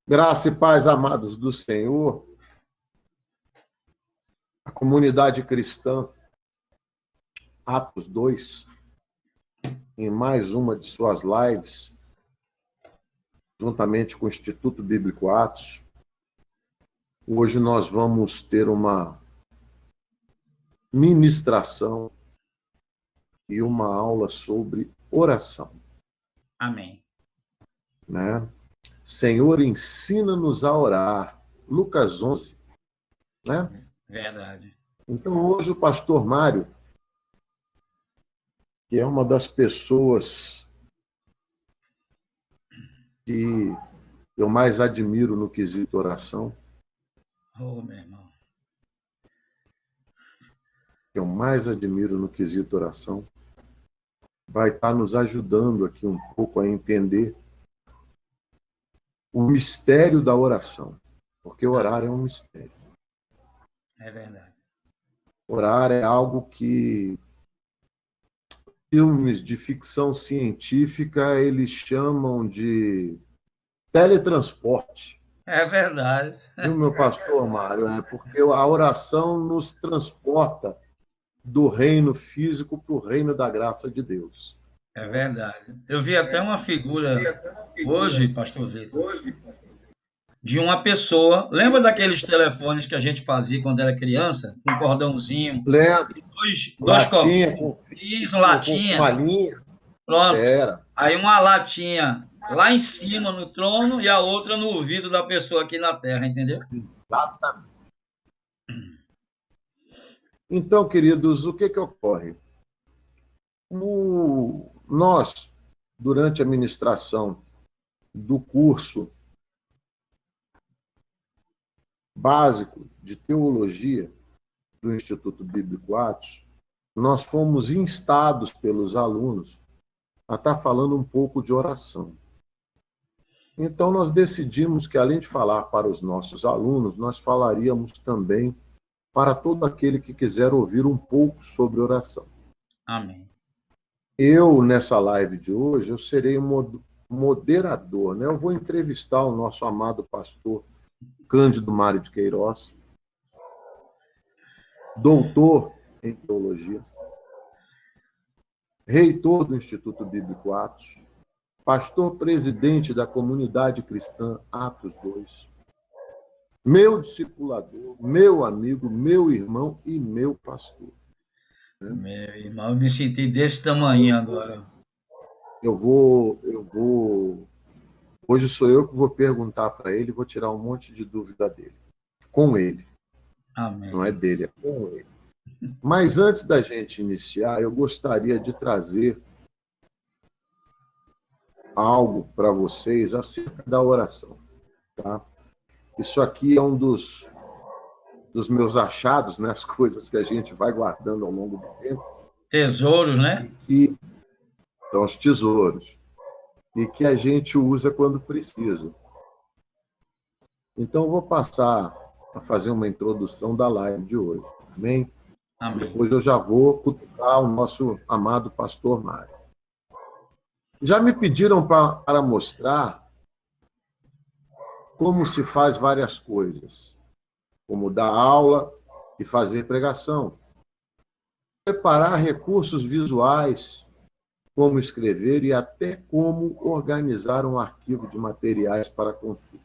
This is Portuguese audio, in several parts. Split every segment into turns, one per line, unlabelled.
Graça e paz, amados do Senhor, a comunidade cristã, Atos 2, em mais uma de suas lives, juntamente com o Instituto Bíblico Atos. Hoje nós vamos ter uma ministração e uma aula sobre oração.
Amém.
Né? Senhor, ensina-nos a orar. Lucas 11. Né?
Verdade.
Então, hoje o pastor Mário, que é uma das pessoas que eu mais admiro no quesito oração,
Oh, meu irmão.
que eu mais admiro no quesito oração, vai estar nos ajudando aqui um pouco a entender o mistério da oração, porque orar é um mistério.
É verdade.
Orar é algo que filmes de ficção científica eles chamam de teletransporte.
É verdade.
Viu, meu pastor Mário? É porque a oração nos transporta do reino físico para o reino da graça de Deus.
É verdade. Eu vi até uma figura hoje, pastor Vitor, de uma pessoa. Lembra daqueles telefones que a gente fazia quando era criança? Com um cordãozinho,
Leandro,
dois
latinha
copinhos.
com
Isso,
com
latinha.
uma linha.
Pronto.
Era.
Aí uma latinha lá em cima no trono e a outra no ouvido da pessoa aqui na terra, entendeu?
Exatamente. Então, queridos, o que ocorre? Nós, durante a ministração do curso básico de teologia do Instituto Bíblico Atos, nós fomos instados pelos alunos a estar falando um pouco de oração. Então, nós decidimos que, além de falar para os nossos alunos, nós falaríamos também para todo aquele que quiser ouvir um pouco sobre oração.
Amém.
Eu, nessa live de hoje, eu serei moderador, né? Eu vou entrevistar o nosso amado pastor Cândido Mário de Queiroz, doutor em teologia, reitor do Instituto Bíblico Atos, pastor presidente da comunidade cristã Atos 2, meu discipulador, meu amigo, meu irmão e meu pastor.
Meu irmão, eu me senti desse tamanho agora.
Hoje sou eu que vou perguntar para ele, vou tirar um monte de dúvida dele. Com ele.
Amém.
Não é dele, é com ele. Mas antes da gente iniciar, eu gostaria de trazer algo para vocês acerca da oração. Tá? Isso aqui é um dos meus achados, né? As coisas que a gente vai guardando ao longo do tempo.
Tesouros, né?
E são os tesouros. E que a gente usa quando precisa. Então, eu vou passar a fazer uma introdução da live de hoje. Amém?
Amém.
Depois eu já vou cutucar o nosso amado pastor Mário. Já me pediram para mostrar como se faz várias coisas, como dar aula e fazer pregação, preparar recursos visuais, como escrever e até como organizar um arquivo de materiais para consulta.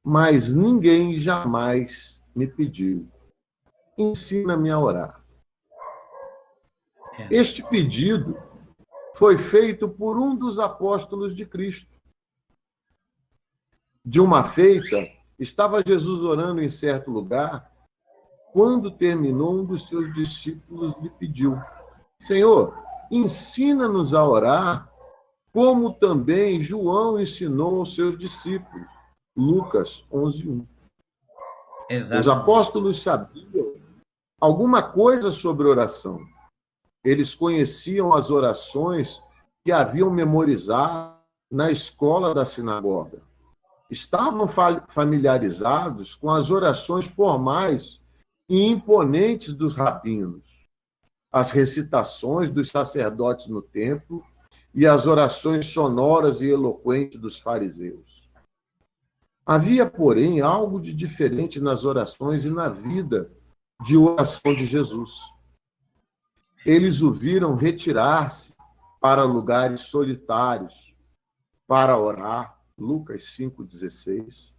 Mas ninguém jamais me pediu: ensina-me a orar. Este pedido foi feito por um dos apóstolos de Cristo. De uma feita, estava Jesus orando em certo lugar, quando terminou, um dos seus discípulos lhe pediu: Senhor, ensina-nos a orar, como também João ensinou aos seus discípulos. Lucas 11:1. Os apóstolos sabiam alguma coisa sobre oração. Eles conheciam as orações que haviam memorizado na escola da sinagoga. Estavam familiarizados com as orações formais e imponentes dos rabinos, as recitações dos sacerdotes no templo e as orações sonoras e eloquentes dos fariseus. Havia, porém, algo de diferente nas orações e na vida de oração de Jesus. Eles o viram retirar-se para lugares solitários para orar, Lucas 5,16.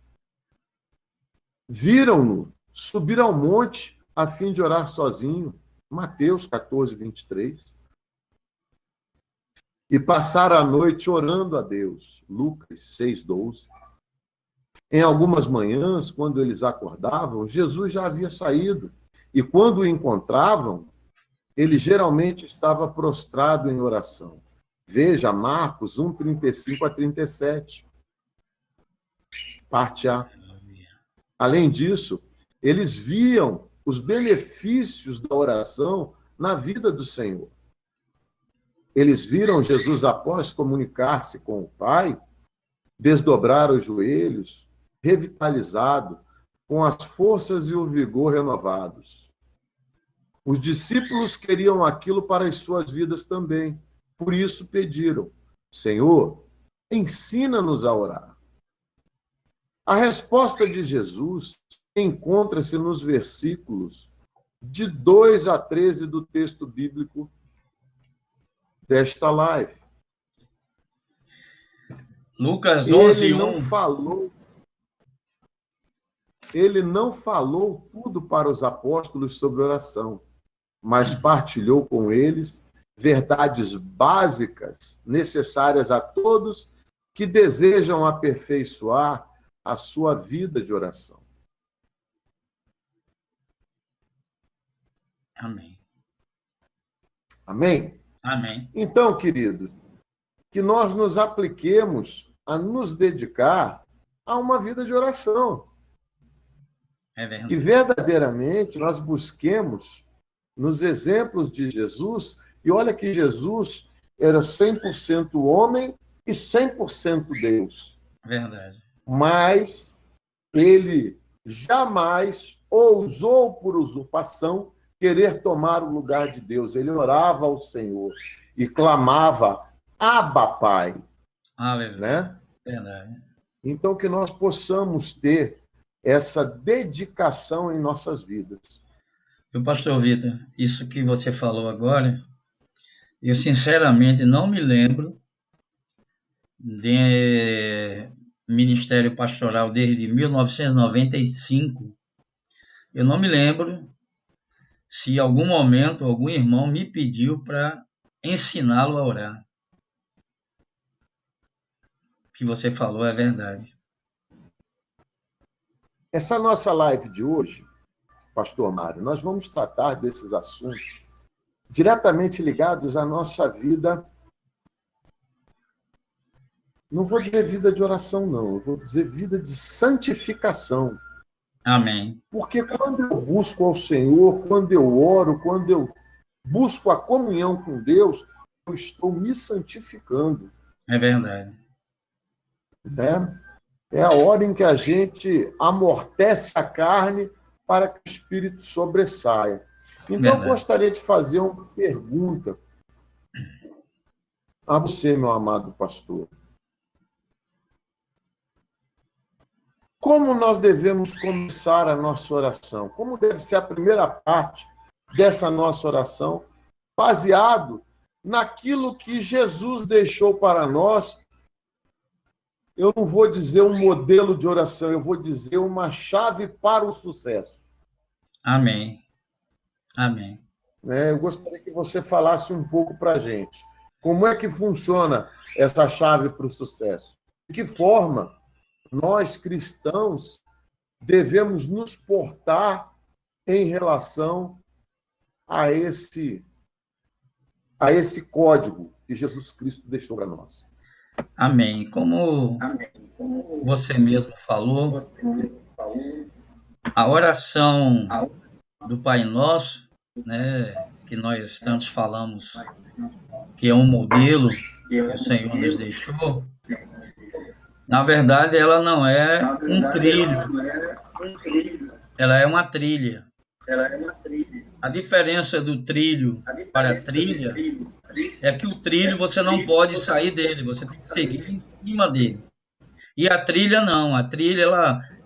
Viram-no subir ao monte a fim de orar sozinho, Mateus 14:23. E passar a noite orando a Deus, Lucas 6:12. Em algumas manhãs, quando eles acordavam, Jesus já havia saído, e quando o encontravam, ele geralmente estava prostrado em oração. Veja Marcos 1:35-37. Parte A. Além disso, eles viam os benefícios da oração na vida do Senhor. Eles viram Jesus, após comunicar-se com o Pai, desdobrar os joelhos, revitalizado, com as forças e o vigor renovados. Os discípulos queriam aquilo para as suas vidas também. Por isso pediram: Senhor, ensina-nos a orar. A resposta de Jesus encontra-se nos versículos de 2 a 13 do texto bíblico desta live.
Lucas 11,
Ele não falou tudo para os apóstolos sobre oração, mas partilhou com eles verdades básicas necessárias a todos que desejam aperfeiçoar a sua vida de oração.
Amém.
Amém?
Amém.
Então, querido, que nós nos apliquemos a nos dedicar a uma vida de oração.
É verdade.
Que verdadeiramente nós busquemos nos exemplos de Jesus, e olha que Jesus era 100% homem e 100% Deus.
Verdade.
Mas ele jamais ousou, por usurpação, querer tomar o lugar de Deus. Ele orava ao Senhor e clamava: Abba, Pai.
Aleluia.
Né?
Verdade.
Então, que nós possamos ter essa dedicação em nossas vidas.
Meu pastor Vitor, isso que você falou agora, eu sinceramente não me lembro de ministério pastoral desde 1995. Eu não me lembro se em algum momento algum irmão me pediu para ensiná-lo a orar. O que você falou é verdade.
Essa nossa live de hoje, pastor Mário, nós vamos tratar desses assuntos diretamente ligados à nossa vida. Não vou dizer vida de oração, não. Eu vou dizer vida de santificação.
Amém.
Porque quando eu busco ao Senhor, quando eu oro, quando eu busco a comunhão com Deus, eu estou me santificando.
É verdade.
Né? É a hora em que a gente amortece a carne para que o Espírito sobressaia. Então, eu gostaria de fazer uma pergunta a você, meu amado pastor. Como nós devemos começar a nossa oração? Como deve ser a primeira parte dessa nossa oração, baseado naquilo que Jesus deixou para nós? Eu não vou dizer um modelo de oração, eu vou dizer uma chave para o sucesso.
Amém. Amém.
Eu gostaria que você falasse um pouco para a gente. Como é que funciona essa chave para o sucesso? De que forma nós, cristãos, devemos nos portar em relação a esse código que Jesus Cristo deixou para nós?
Amém. Como você mesmo falou, a oração do Pai Nosso, né, que nós tantos falamos que é um modelo que o Senhor nos deixou, na verdade, ela não é um trilho, ela é uma trilha. A diferença do trilho para a trilha é que o trilho você não pode sair dele, você tem que seguir em cima dele. E a trilha não, a trilha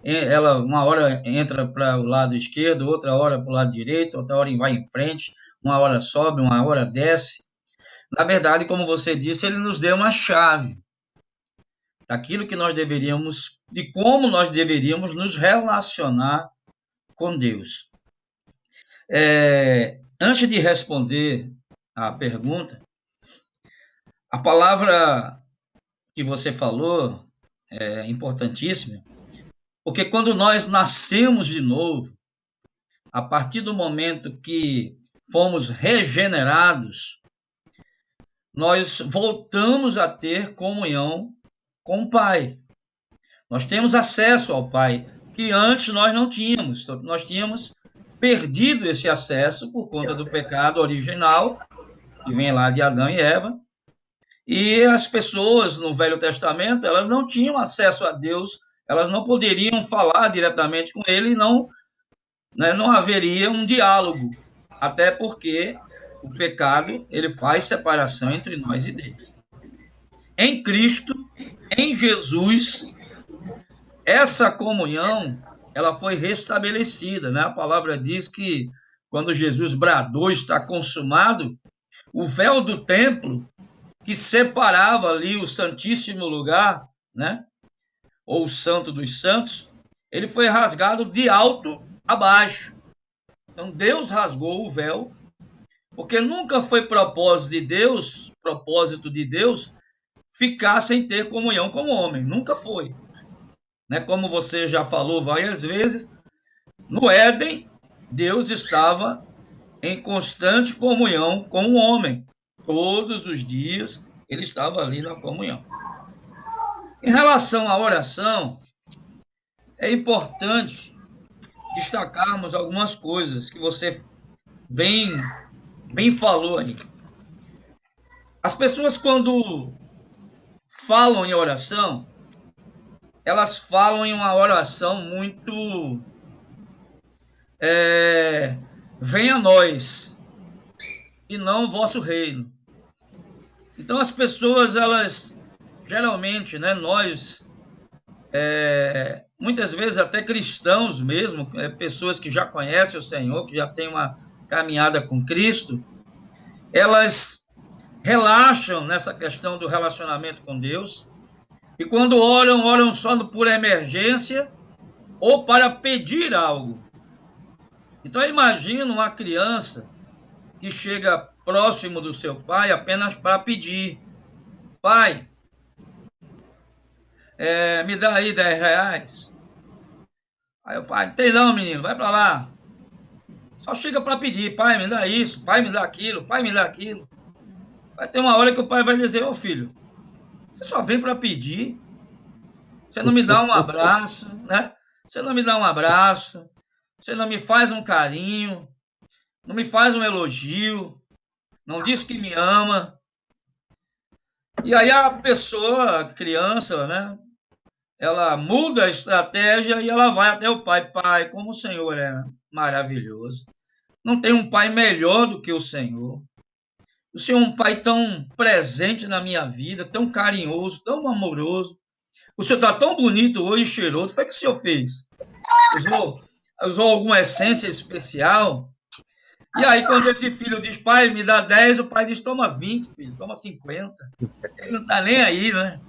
ela uma hora entra para o lado esquerdo, outra hora para o lado direito, outra hora vai em frente, uma hora sobe, uma hora desce. Na verdade, como você disse, ele nos deu uma chave daquilo que nós deveríamos, de como nós deveríamos nos relacionar com Deus. Antes de responder a pergunta, a palavra que você falou é importantíssima, porque quando nós nascemos de novo, a partir do momento que fomos regenerados, nós voltamos a ter comunhão com o Pai. Nós temos acesso ao Pai, que antes nós não tínhamos. Nós tínhamos perdido esse acesso por conta do pecado original, que vem lá de Adão e Eva. E as pessoas no Velho Testamento, elas não tinham acesso a Deus, elas não poderiam falar diretamente com ele, e não haveria um diálogo, até porque o pecado ele faz separação entre nós e Deus. Em Cristo, em Jesus, essa comunhão ela foi restabelecida, né? A palavra diz que quando Jesus bradou está consumado, o véu do templo que separava ali o Santíssimo Lugar, né? Ou o Santo dos Santos, ele foi rasgado de alto a baixo. Então Deus rasgou o véu, porque nunca foi propósito de Deus, ficar sem ter comunhão com o homem. Nunca foi. Né? Como você já falou várias vezes, no Éden, Deus estava em constante comunhão com o homem. Todos os dias ele estava ali na comunhão. Em relação à oração, é importante destacarmos algumas coisas que você bem falou aí. As pessoas, quando falam em oração, elas falam em uma oração muito venha a nós e não o vosso reino. Então as pessoas, elas geralmente, né, nós muitas vezes até cristãos mesmo, pessoas que já conhecem o Senhor, que já têm uma caminhada com Cristo, elas relaxam nessa questão do relacionamento com Deus, e quando oram só por emergência ou para pedir algo. Então eu imagino uma criança que chega próximo do seu pai apenas para pedir: pai, me dá aí R$10. Aí o pai: tem não, menino, vai para lá. Só chega para pedir: pai, me dá isso, pai, me dá aquilo, pai, me dá aquilo. Vai ter uma hora que o pai vai dizer: ô filho, você só vem para pedir, você não me dá um abraço, né? Você não me dá um abraço, você não me faz um carinho, não me faz um elogio, não diz que me ama. E aí a pessoa, a criança, né? Ela muda a estratégia e ela vai até o pai. Pai, como o Senhor é maravilhoso. Não tem um pai melhor do que o Senhor. O Senhor é um pai tão presente na minha vida, tão carinhoso, tão amoroso. O Senhor está tão bonito hoje e cheiroso. O que o Senhor fez? Usou alguma essência especial? E aí, quando esse filho diz: pai, me dá 10, o pai diz: toma 20, filho, toma 50. Ele não está nem aí, né?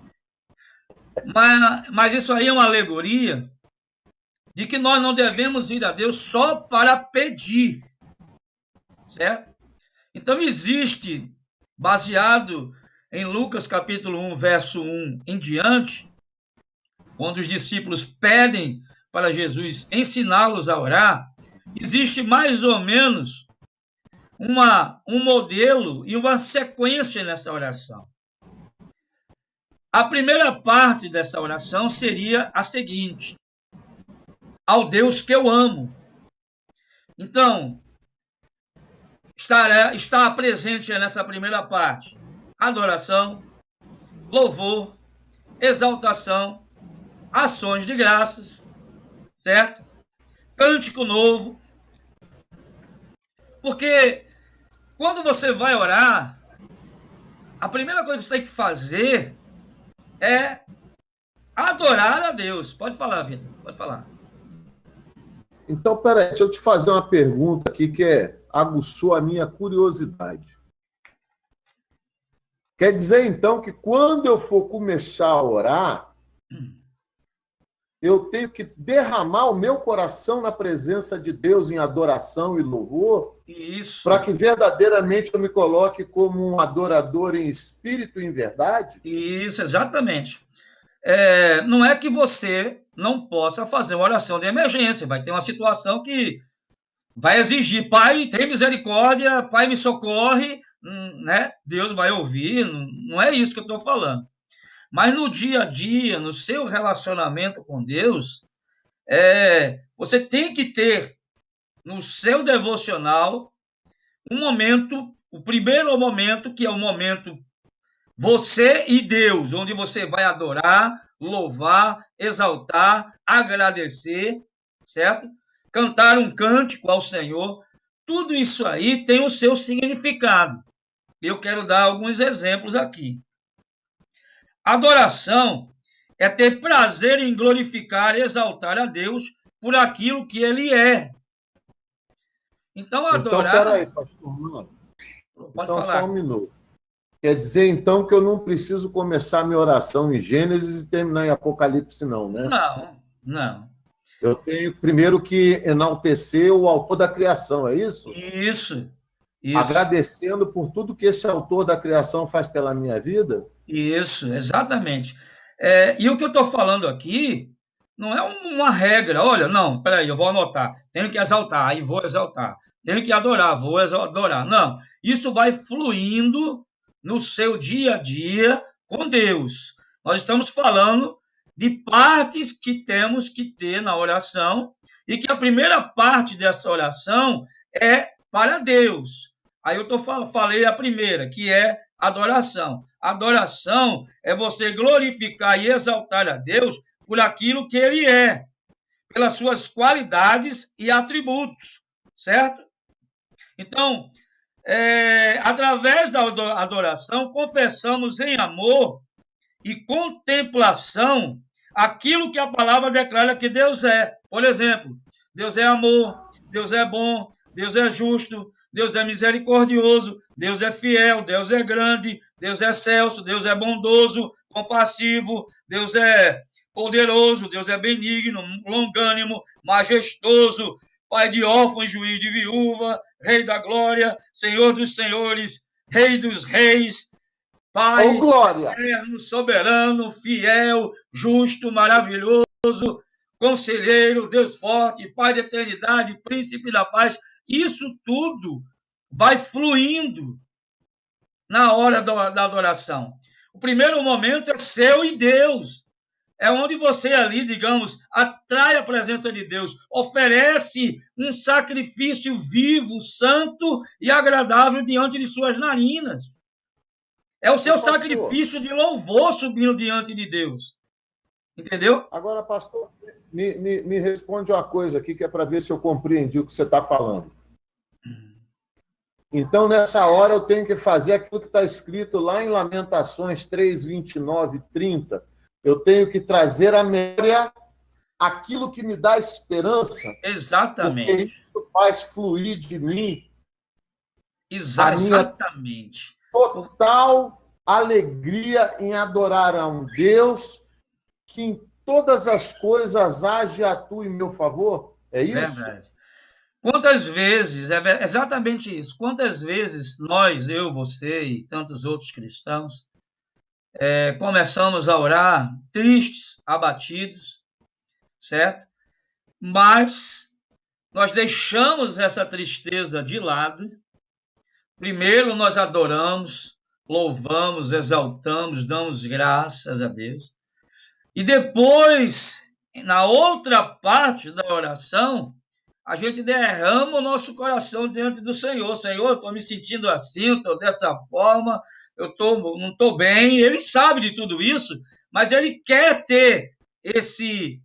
Mas isso aí é uma alegoria de que nós não devemos ir a Deus só para pedir, certo? Então existe, baseado em Lucas capítulo 1, verso 1 em diante, quando os discípulos pedem para Jesus ensiná-los a orar, existe mais ou menos um modelo e uma sequência nessa oração. A primeira parte dessa oração seria a seguinte: ao Deus que eu amo. Então, está presente nessa primeira parte adoração, louvor, exaltação, ações de graças, certo? Cântico novo. Porque quando você vai orar, A primeira coisa que você tem que fazer é adorar a Deus. Pode falar, Vitor, pode falar.
Então, peraí, deixa eu te fazer uma pergunta aqui que aguçou a minha curiosidade. Quer dizer, então, que quando eu for começar a orar, eu tenho que derramar o meu coração na presença de Deus em adoração e louvor,
Isso.
para que verdadeiramente eu me coloque como um adorador em espírito e em verdade?
Isso, exatamente. Não é que você não possa fazer uma oração de emergência, vai ter uma situação que vai exigir, Pai, tem misericórdia, Pai, me socorre, né? Deus vai ouvir, não é isso que eu estou falando. Mas no dia a dia, no seu relacionamento com Deus, você tem que ter no seu devocional um momento, o primeiro momento, que é o momento você e Deus, onde você vai adorar, louvar, exaltar, agradecer, certo? Cantar um cântico ao Senhor. Tudo isso aí tem o seu significado. Eu quero dar alguns exemplos aqui. Adoração é ter prazer em glorificar e exaltar a Deus por aquilo que ele é. Então, adorar...
Então, peraí, pastor Mano.
Pode
então,
falar.
só um minuto. Quer dizer, então, que eu não preciso começar minha oração em Gênesis e terminar em Apocalipse, não, né?
Não, não.
Eu tenho primeiro que enaltecer o autor da criação, é isso?
Isso.
Agradecendo por tudo que esse autor da criação faz pela minha vida?
Isso, exatamente. E o que eu estou falando aqui não é uma regra. Olha, não, peraí, eu vou anotar. Tenho que exaltar, aí vou exaltar. Tenho que adorar, vou adorar. Não, isso vai fluindo no seu dia a dia com Deus. Nós estamos falando de partes que temos que ter na oração e que a primeira parte dessa oração é para Deus. Aí falei a primeira, que é adoração. Adoração é você glorificar e exaltar a Deus por aquilo que ele é, pelas suas qualidades e atributos, certo? Então, através da adoração, confessamos em amor e contemplação aquilo que a palavra declara que Deus é. Por exemplo, Deus é amor, Deus é bom, Deus é justo, Deus é misericordioso, Deus é fiel, Deus é grande, Deus é excelso, Deus é bondoso, compassivo, Deus é poderoso, Deus é benigno, longânimo, majestoso, Pai de órfãos, juiz de viúva, Rei da glória, Senhor dos senhores, Rei dos reis, Pai eterno, soberano, fiel, justo, maravilhoso, conselheiro, Deus forte, Pai da eternidade, príncipe da paz. Isso tudo vai fluindo na hora da adoração. O primeiro momento é seu e Deus. É onde você ali, digamos, atrai a presença de Deus, oferece um sacrifício vivo, santo e agradável diante de suas narinas. É o seu sacrifício de louvor subindo diante de Deus. Entendeu?
Agora, pastor, me responde uma coisa aqui que é para ver se eu compreendi o que você está falando. Então, nessa hora, eu tenho que fazer aquilo que está escrito lá em Lamentações 3, 29 e 30. Eu tenho que trazer à memória aquilo que me dá esperança.
Exatamente.
Porque isso faz fluir de mim
exatamente.
Total alegria em adorar a um Deus que em todas as coisas age e atua em meu favor. É isso?
Verdade. Quantas vezes, exatamente isso, quantas vezes nós, eu, você e tantos outros cristãos, começamos a orar tristes, abatidos, certo? Mas nós deixamos essa tristeza de lado. Primeiro nós adoramos, louvamos, exaltamos, damos graças a Deus. E depois, na outra parte da oração, a gente derrama o nosso coração diante do Senhor. Senhor, eu estou me sentindo assim, estou dessa forma, não estou bem. Ele sabe de tudo isso, mas ele quer ter esse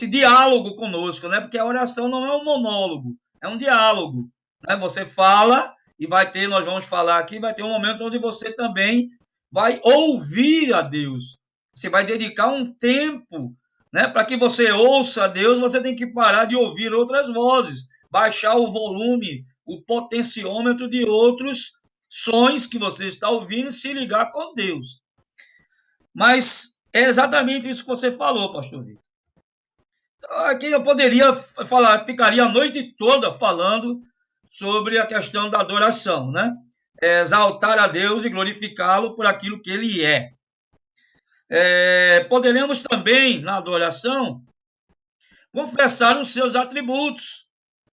diálogo conosco, né? Porque a oração não é um monólogo, é um diálogo. Né? Você fala e nós vamos falar aqui, vai ter um momento onde você também vai ouvir a Deus. Você vai dedicar um tempo, né? Para que você ouça a Deus, você tem que parar de ouvir outras vozes, baixar o volume, o potenciômetro de outros sons que você está ouvindo e se ligar com Deus. Mas é exatamente isso que você falou, pastor Vitor. Aqui eu poderia falar, ficaria a noite toda falando sobre a questão da adoração, né? Exaltar a Deus e glorificá-lo por aquilo que ele é. Poderemos também, na adoração, confessar os seus atributos,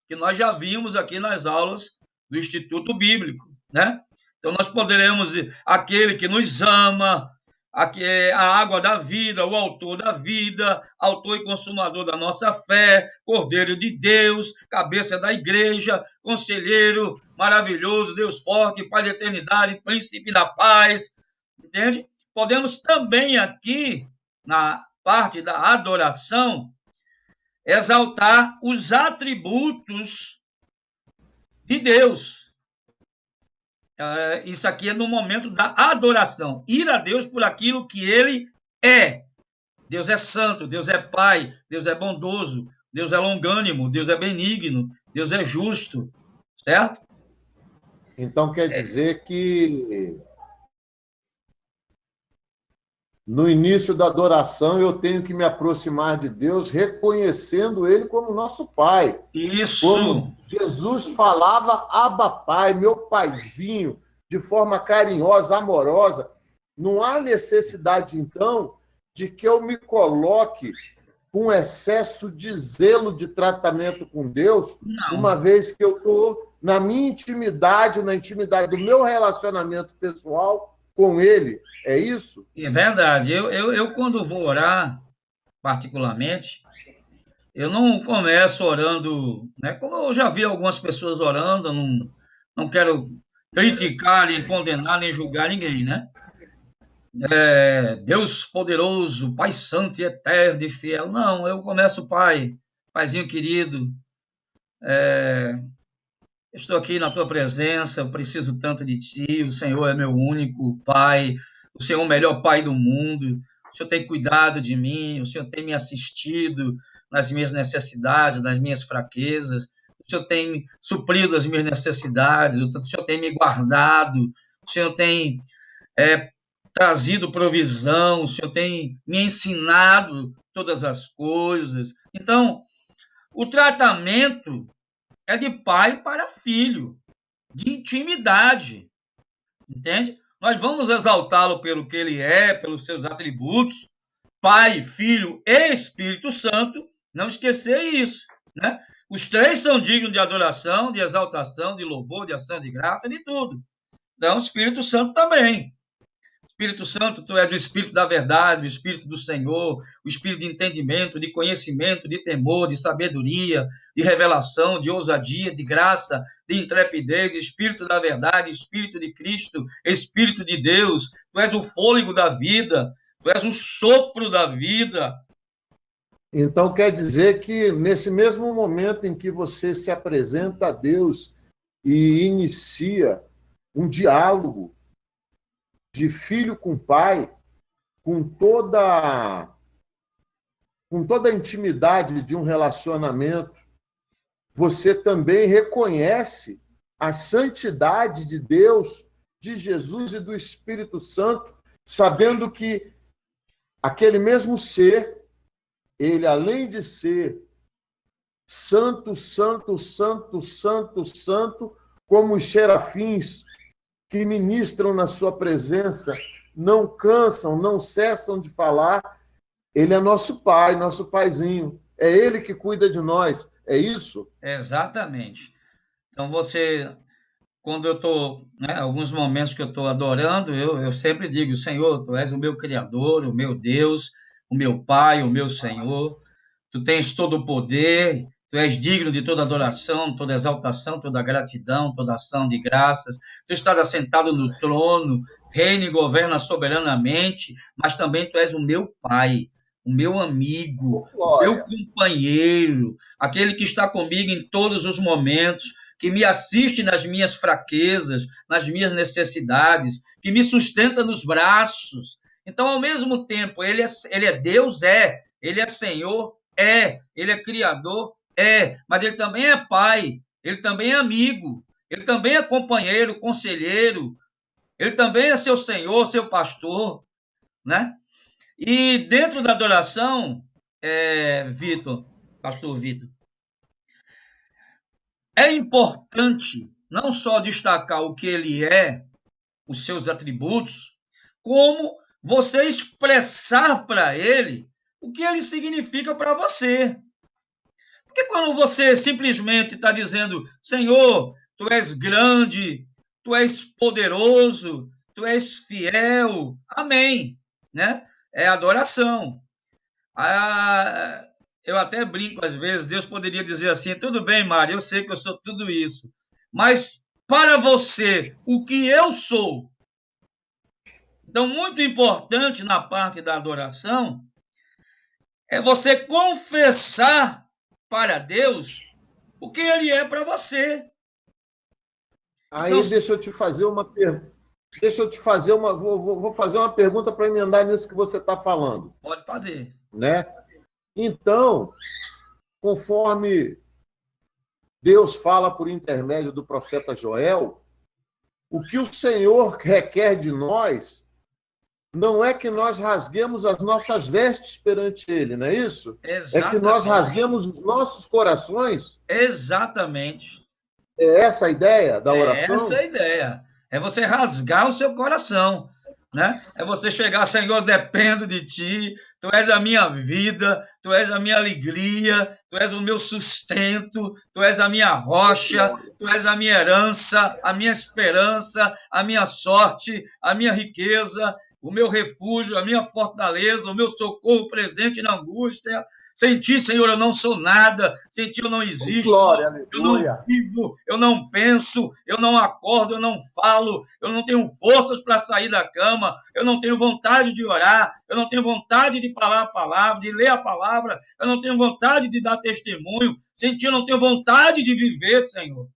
que nós já vimos aqui nas aulas do Instituto Bíblico, né? Então, nós poderemos, aquele que nos ama, a água da vida, o autor da vida, autor e consumador da nossa fé, Cordeiro de Deus, cabeça da igreja, conselheiro maravilhoso, Deus forte, Pai da eternidade, príncipe da paz, entende? Podemos também aqui, na parte da adoração, exaltar os atributos de Deus. Isso aqui é no momento da adoração. Ir a Deus por aquilo que ele é. Deus é santo, Deus é Pai, Deus é bondoso, Deus é longânimo, Deus é benigno, Deus é justo. Certo?
Então quer dizer que no início da adoração eu tenho que me aproximar de Deus reconhecendo ele como nosso Pai.
Isso.
Como Jesus falava, Abba Pai, meu paizinho, de forma carinhosa, amorosa. Não há necessidade, então, de que eu me coloque com excesso de zelo de tratamento com Deus,
Não.
Uma vez que eu estou na minha intimidade, na intimidade do meu relacionamento pessoal com ele. É isso?
É verdade. Eu quando vou orar, particularmente, eu não começo orando, né? Como eu já vi algumas pessoas orando, não quero criticar, nem condenar, nem julgar ninguém, né? Deus poderoso, Pai santo e eterno e fiel. Não, eu começo, Pai, Paizinho querido, estou aqui na tua presença, eu preciso tanto de ti, o Senhor é meu único Pai, o Senhor é o melhor Pai do mundo, o Senhor tem cuidado de mim, o Senhor tem me assistido nas minhas necessidades, nas minhas fraquezas, o Senhor tem suprido as minhas necessidades, o Senhor tem me guardado, o Senhor tem trazido provisão, o Senhor tem me ensinado todas as coisas. Então, o tratamento é de pai para filho, de intimidade, entende? Nós vamos exaltá-lo pelo que ele é, pelos seus atributos, Pai, Filho e Espírito Santo, não esquecer isso, né? Os três são dignos de adoração, de exaltação, de louvor, de ação de graça, de tudo. Então, o Espírito Santo também. Espírito Santo, tu és o Espírito da verdade, o Espírito do Senhor, o Espírito de entendimento, de conhecimento, de temor, de sabedoria, de revelação, de ousadia, de graça, de intrepidez, Espírito da verdade, Espírito de Cristo, Espírito de Deus, tu és o fôlego da vida, tu és o sopro da vida.
Então quer dizer que nesse mesmo momento em que você se apresenta a Deus e inicia um diálogo de filho com pai, com toda a intimidade de um relacionamento, você também reconhece a santidade de Deus, de Jesus e do Espírito Santo, sabendo que aquele mesmo ser, ele, além de ser santo, santo, santo, santo, santo, como os serafins que ministram na sua presença, não cansam, não cessam de falar, ele é nosso pai, nosso paizinho. É ele que cuida de nós. É isso?
Exatamente. Então, quando eu estou, né, alguns momentos que eu estou adorando, eu sempre digo, Senhor, tu és o meu Criador, o meu Deus, o meu Pai, o meu Senhor, tu tens todo o poder, tu és digno de toda adoração, toda exaltação, toda gratidão, toda ação de graças, tu estás assentado no trono, reina e governa soberanamente, mas também tu és o meu Pai, o meu amigo, o meu companheiro, aquele que está comigo em todos os momentos, que me assiste nas minhas fraquezas, nas minhas necessidades, que me sustenta nos braços. Então, ao mesmo tempo, ele é Deus, ele é Senhor, ele é Criador, mas ele também é Pai, ele também é amigo, ele também é companheiro, conselheiro, ele também é seu Senhor, seu pastor, né? E dentro da adoração, pastor Vitor, é importante não só destacar o que ele é, os seus atributos, como você expressar para ele o que ele significa para você. Porque quando você simplesmente está dizendo, Senhor, tu és grande, tu és poderoso, tu és fiel, amém, né? É adoração. Eu até brinco às vezes, Deus poderia dizer assim, tudo bem, Mário, eu sei que eu sou tudo isso, mas para você, o que eu sou? Então, muito importante na parte da adoração é você confessar para Deus o que ele é para você.
Aí então, deixa eu te fazer uma pergunta. Vou fazer uma pergunta para emendar nisso que você está falando.
Pode fazer.
Né? Então, conforme Deus fala por intermédio do profeta Joel, o que o Senhor requer de nós não é que nós rasguemos as nossas vestes perante Ele, não é isso?
Exatamente.
É que nós rasguemos os nossos corações.
Exatamente.
É essa a ideia da oração?
É essa a ideia. É você rasgar o seu coração, né? É você chegar, Senhor, dependo de Ti, Tu és a minha vida, Tu és a minha alegria, Tu és o meu sustento, Tu és a minha rocha, Tu és a minha herança, a minha esperança, a minha sorte, a minha riqueza, o meu refúgio, a minha fortaleza, o meu socorro presente na angústia. Sem Ti, Senhor, eu não sou nada, sem Ti eu não existo,
Glória,
eu não vivo, eu não penso, eu não acordo, eu não falo, eu não tenho forças para sair da cama, eu não tenho vontade de orar, eu não tenho vontade de falar a palavra, de ler a palavra, eu não tenho vontade de dar testemunho, sem Ti eu não tenho vontade de viver, Senhor.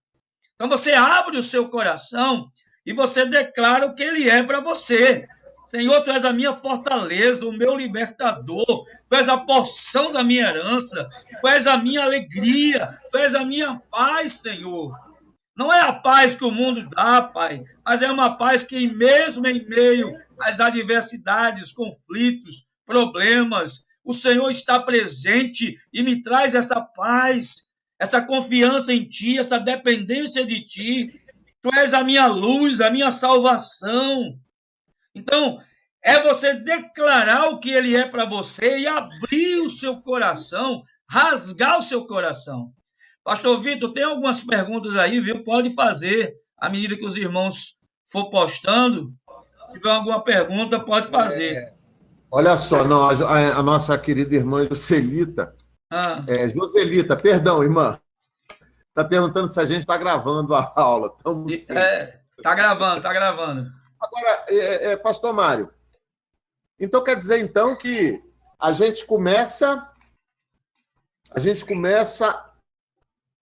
Então você abre o seu coração e você declara o que Ele é para você. Senhor, Tu és a minha fortaleza, o meu libertador, Tu és a porção da minha herança, Tu és a minha alegria, Tu és a minha paz, Senhor. Não é a paz que o mundo dá, Pai, mas é uma paz que mesmo em meio às adversidades, conflitos, problemas, o Senhor está presente e me traz essa paz, essa confiança em Ti, essa dependência de Ti. Tu és a minha luz, a minha salvação. Então, é você declarar o que Ele é para você e abrir o seu coração, rasgar o seu coração. Pastor Vitor, tem algumas perguntas aí, viu? Pode fazer à medida que os irmãos for postando. Se tiver alguma pergunta, pode fazer.
Olha só, não, a nossa querida irmã Joselita, Joselita, perdão, irmã, está perguntando se a gente está gravando a aula.
Está gravando.
Agora, pastor Mário, então quer dizer então que a gente começa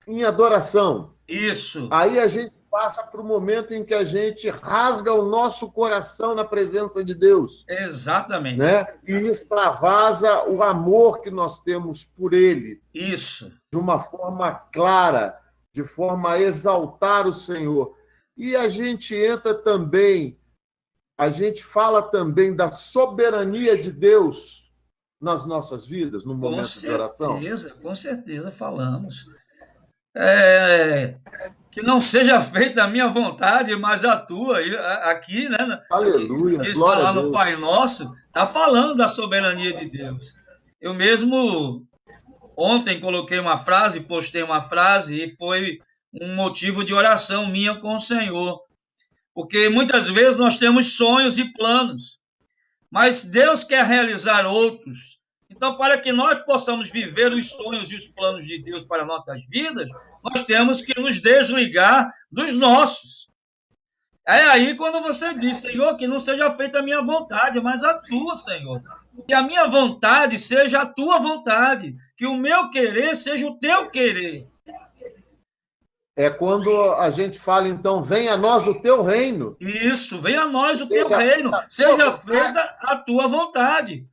em adoração.
Isso.
Aí a gente passa para o momento em que a gente rasga o nosso coração na presença de Deus.
Exatamente.
Né? E extravasa o amor que nós temos por Ele.
Isso.
De uma forma clara, de forma a exaltar o Senhor. E a gente fala também da soberania de Deus nas nossas vidas, no momento de oração.
Com certeza falamos. Que não seja feita a minha vontade, mas a tua. Aqui, né?
Aleluia.
Eles falam lá no Pai Nosso, está falando da soberania de Deus. Eu mesmo ontem postei uma frase e foi um motivo de oração minha com o Senhor. Porque muitas vezes nós temos sonhos e planos, mas Deus quer realizar outros. Então, para que nós possamos viver os sonhos e os planos de Deus para nossas vidas, nós temos que nos desligar dos nossos. É aí quando você diz, Senhor, que não seja feita a minha vontade, mas a tua, Senhor. Que a minha vontade seja a tua vontade, que o meu querer seja o teu querer.
É quando a gente fala, então, venha a nós o teu reino.
Isso, venha a nós o teu
Seja
reino,
feita a tua
seja
vontade.
feita a tua vontade.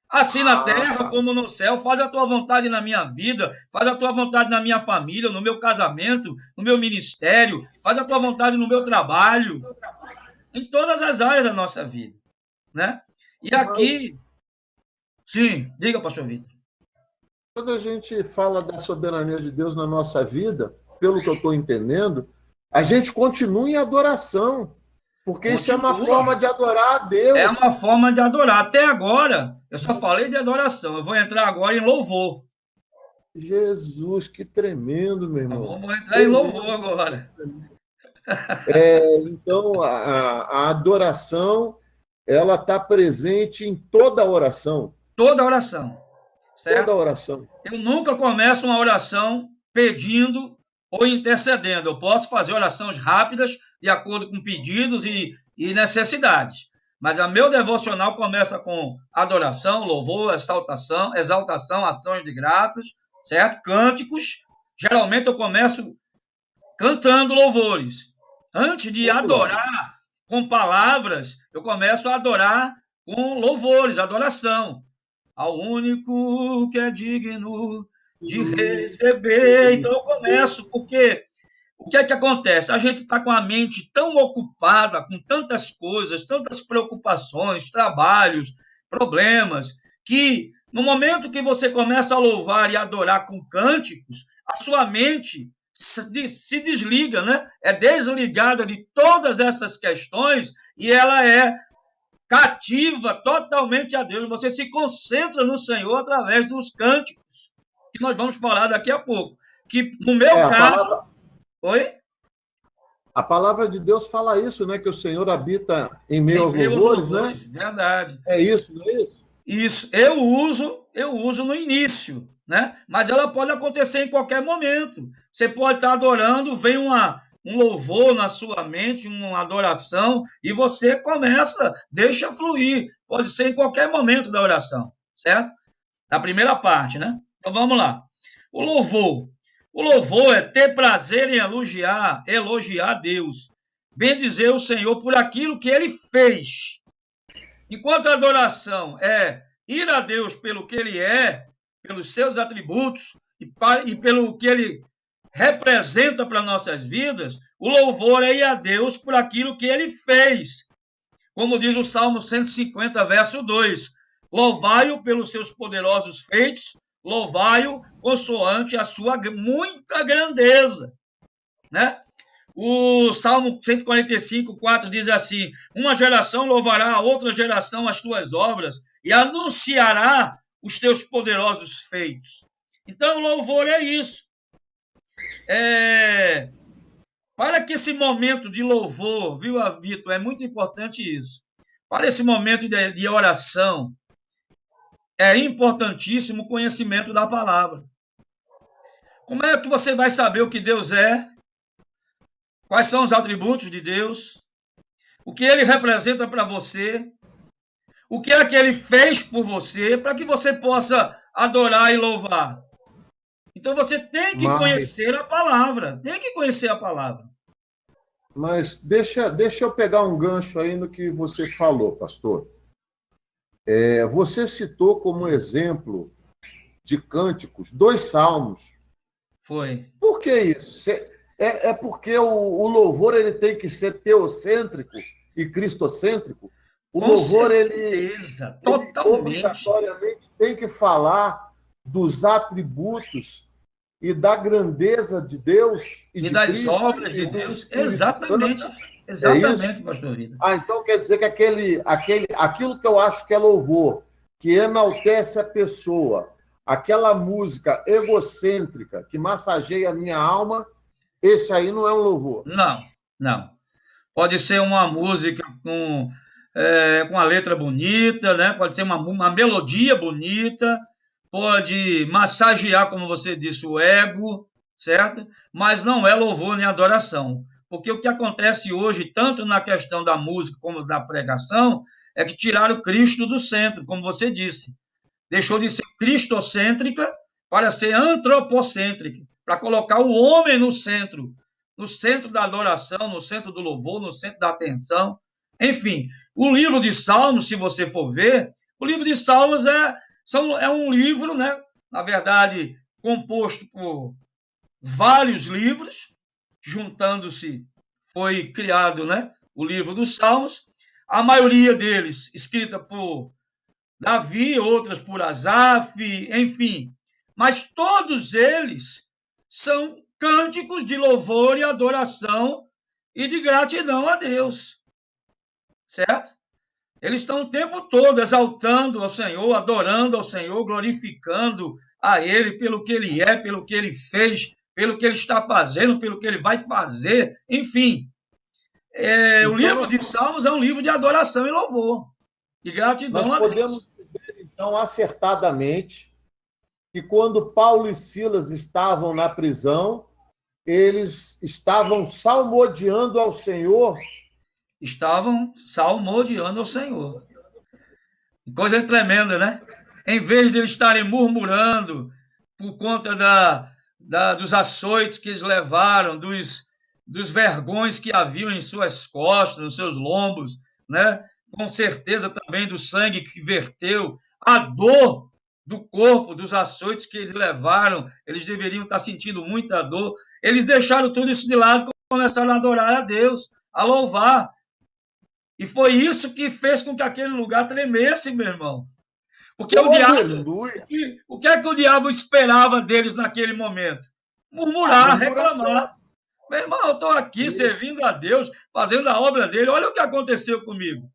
Assim na terra
Ah,
como no céu, faz a tua vontade na minha vida, faz a tua vontade na minha família, no meu casamento, no meu ministério, faz a tua vontade no meu trabalho, em todas as áreas da nossa vida, né? E
mas
aqui, sim, diga, pastor Vitor.
quando a gente fala da soberania de Deus na nossa vida, pelo que eu estou entendendo, a gente continua em adoração, porque isso é uma
Continua.
forma de adorar a
É
Deus.
uma forma de adorar. Até agora, eu só falei de adoração. Eu vou entrar agora em louvor.
Jesus, que tremendo, meu irmão.
Vamos entrar em louvor
Tremendo.
agora.
Então, a adoração, ela está presente em toda a oração.
Toda oração,
Toda a
certo?
oração.
Eu nunca começo uma oração pedindo ou intercedendo. Eu posso fazer orações rápidas, de acordo com pedidos e necessidades. Mas a meu devocional começa com adoração, louvor, exaltação, ações de graças, certo? Cânticos. Geralmente eu começo cantando louvores. Antes de
Muito legal.
adorar com palavras, eu começo a adorar com louvores, adoração ao único que é digno de receber. Então eu começo, porque o que é que acontece? A gente está com a mente tão ocupada com tantas coisas, tantas preocupações, trabalhos, problemas, que no momento que você começa a louvar e adorar com cânticos, a sua mente se desliga, né? É desligada de todas essas questões e ela é cativa totalmente a Deus. Você se concentra no Senhor através dos cânticos, que nós vamos falar daqui a pouco. Que no meu
A
caso.
palavra,
Oi?
a palavra de Deus fala isso, né? Que o Senhor habita em meio
Em
aos
meio aos
louvores, né?
louvores, verdade.
É isso, não é isso?
Isso, eu uso no início, né? Mas ela pode acontecer em qualquer momento. Você pode estar adorando, vem um louvor na sua mente, uma adoração, e você começa, deixa fluir. Pode ser em qualquer momento da oração, certo? Da primeira parte, né? Então vamos lá. O louvor. O louvor é ter prazer em elogiar Deus, bendizer o Senhor por aquilo que ele fez. Enquanto a adoração é ir a Deus pelo que ele é, pelos seus atributos e pelo que ele representa para nossas vidas, o louvor é ir a Deus por aquilo que ele fez. Como diz o Salmo 150, verso 2: louvai-o pelos seus poderosos feitos, louvai-o consoante a sua muita grandeza, né? O Salmo 145, 4 diz assim: uma geração louvará a outra geração as tuas obras e anunciará os teus poderosos feitos. Então, o louvor é isso. É, para que esse momento de louvor, viu, Vitor, é muito importante isso. Para esse momento de oração, é importantíssimo o conhecimento da palavra. Como é que você vai saber o que Deus é? Quais são os atributos de Deus? O que ele representa para você? O que é que ele fez por você para que você possa adorar e louvar? Então você tem que
Mas,
conhecer a palavra, tem que conhecer a palavra.
mas deixa eu pegar um gancho aí no que você falou, pastor. Você citou como exemplo de cânticos 2 salmos.
Foi.
Por que isso? É porque o louvor ele tem que ser teocêntrico e cristocêntrico. O
Com
louvor
certeza,
ele
totalmente.
obrigatoriamente tem que falar dos atributos e da grandeza de Deus e
E
de
das
Cristo
obras
e
de
do
Deus,
Espírito Santo.
exatamente,
É isso?
exatamente, pastor Vida.
Então quer dizer que aquilo que eu acho que é louvor, que enaltece a pessoa, aquela música egocêntrica que massageia a minha alma, esse aí não é um louvor.
Não, não. Pode ser uma música com a letra bonita, né? Pode ser uma melodia bonita, pode massagear, como você disse, o ego, certo? Mas não é louvor nem adoração. Porque o que acontece hoje, tanto na questão da música como da pregação, é que tiraram Cristo do centro, como você disse. Deixou de ser cristocêntrica para ser antropocêntrica, para colocar o homem no centro no centro da adoração, no centro do louvor, no centro da atenção. Enfim, o livro de Salmos, se você for ver, o livro de Salmos é um livro, né, na verdade, composto por vários livros, juntando-se, foi criado, né, o livro dos Salmos, a maioria deles escrita por Davi, outras por Asaf, enfim, mas todos eles são cânticos de louvor e adoração e de gratidão a Deus, certo? Eles estão o tempo todo exaltando ao Senhor, adorando ao Senhor, glorificando a Ele pelo que Ele é, pelo que Ele fez, pelo que Ele está fazendo, pelo que Ele vai fazer, enfim. O livro de Salmos é um livro de adoração e louvor, e gratidão a Deus.
Nós podemos dizer, então, acertadamente, que quando Paulo e Silas estavam na prisão, eles estavam salmodiando ao Senhor.
Estavam salmodiando ao Senhor. Coisa tremenda, né? Em vez de eles estarem murmurando por conta dos açoites que eles levaram, dos vergões que haviam em suas costas, nos seus lombos, né? Com certeza também do sangue que verteu, a dor do corpo, dos açoites que eles levaram, eles deveriam estar sentindo muita dor. Eles deixaram tudo isso de lado e começaram a adorar a Deus, a louvar. E foi isso que fez com que aquele lugar tremesse, meu irmão. Porque o que é que o diabo esperava deles naquele momento? Murmurar, reclamar. Meu irmão, eu estou aqui servindo a Deus, fazendo a obra dele, olha o que aconteceu comigo.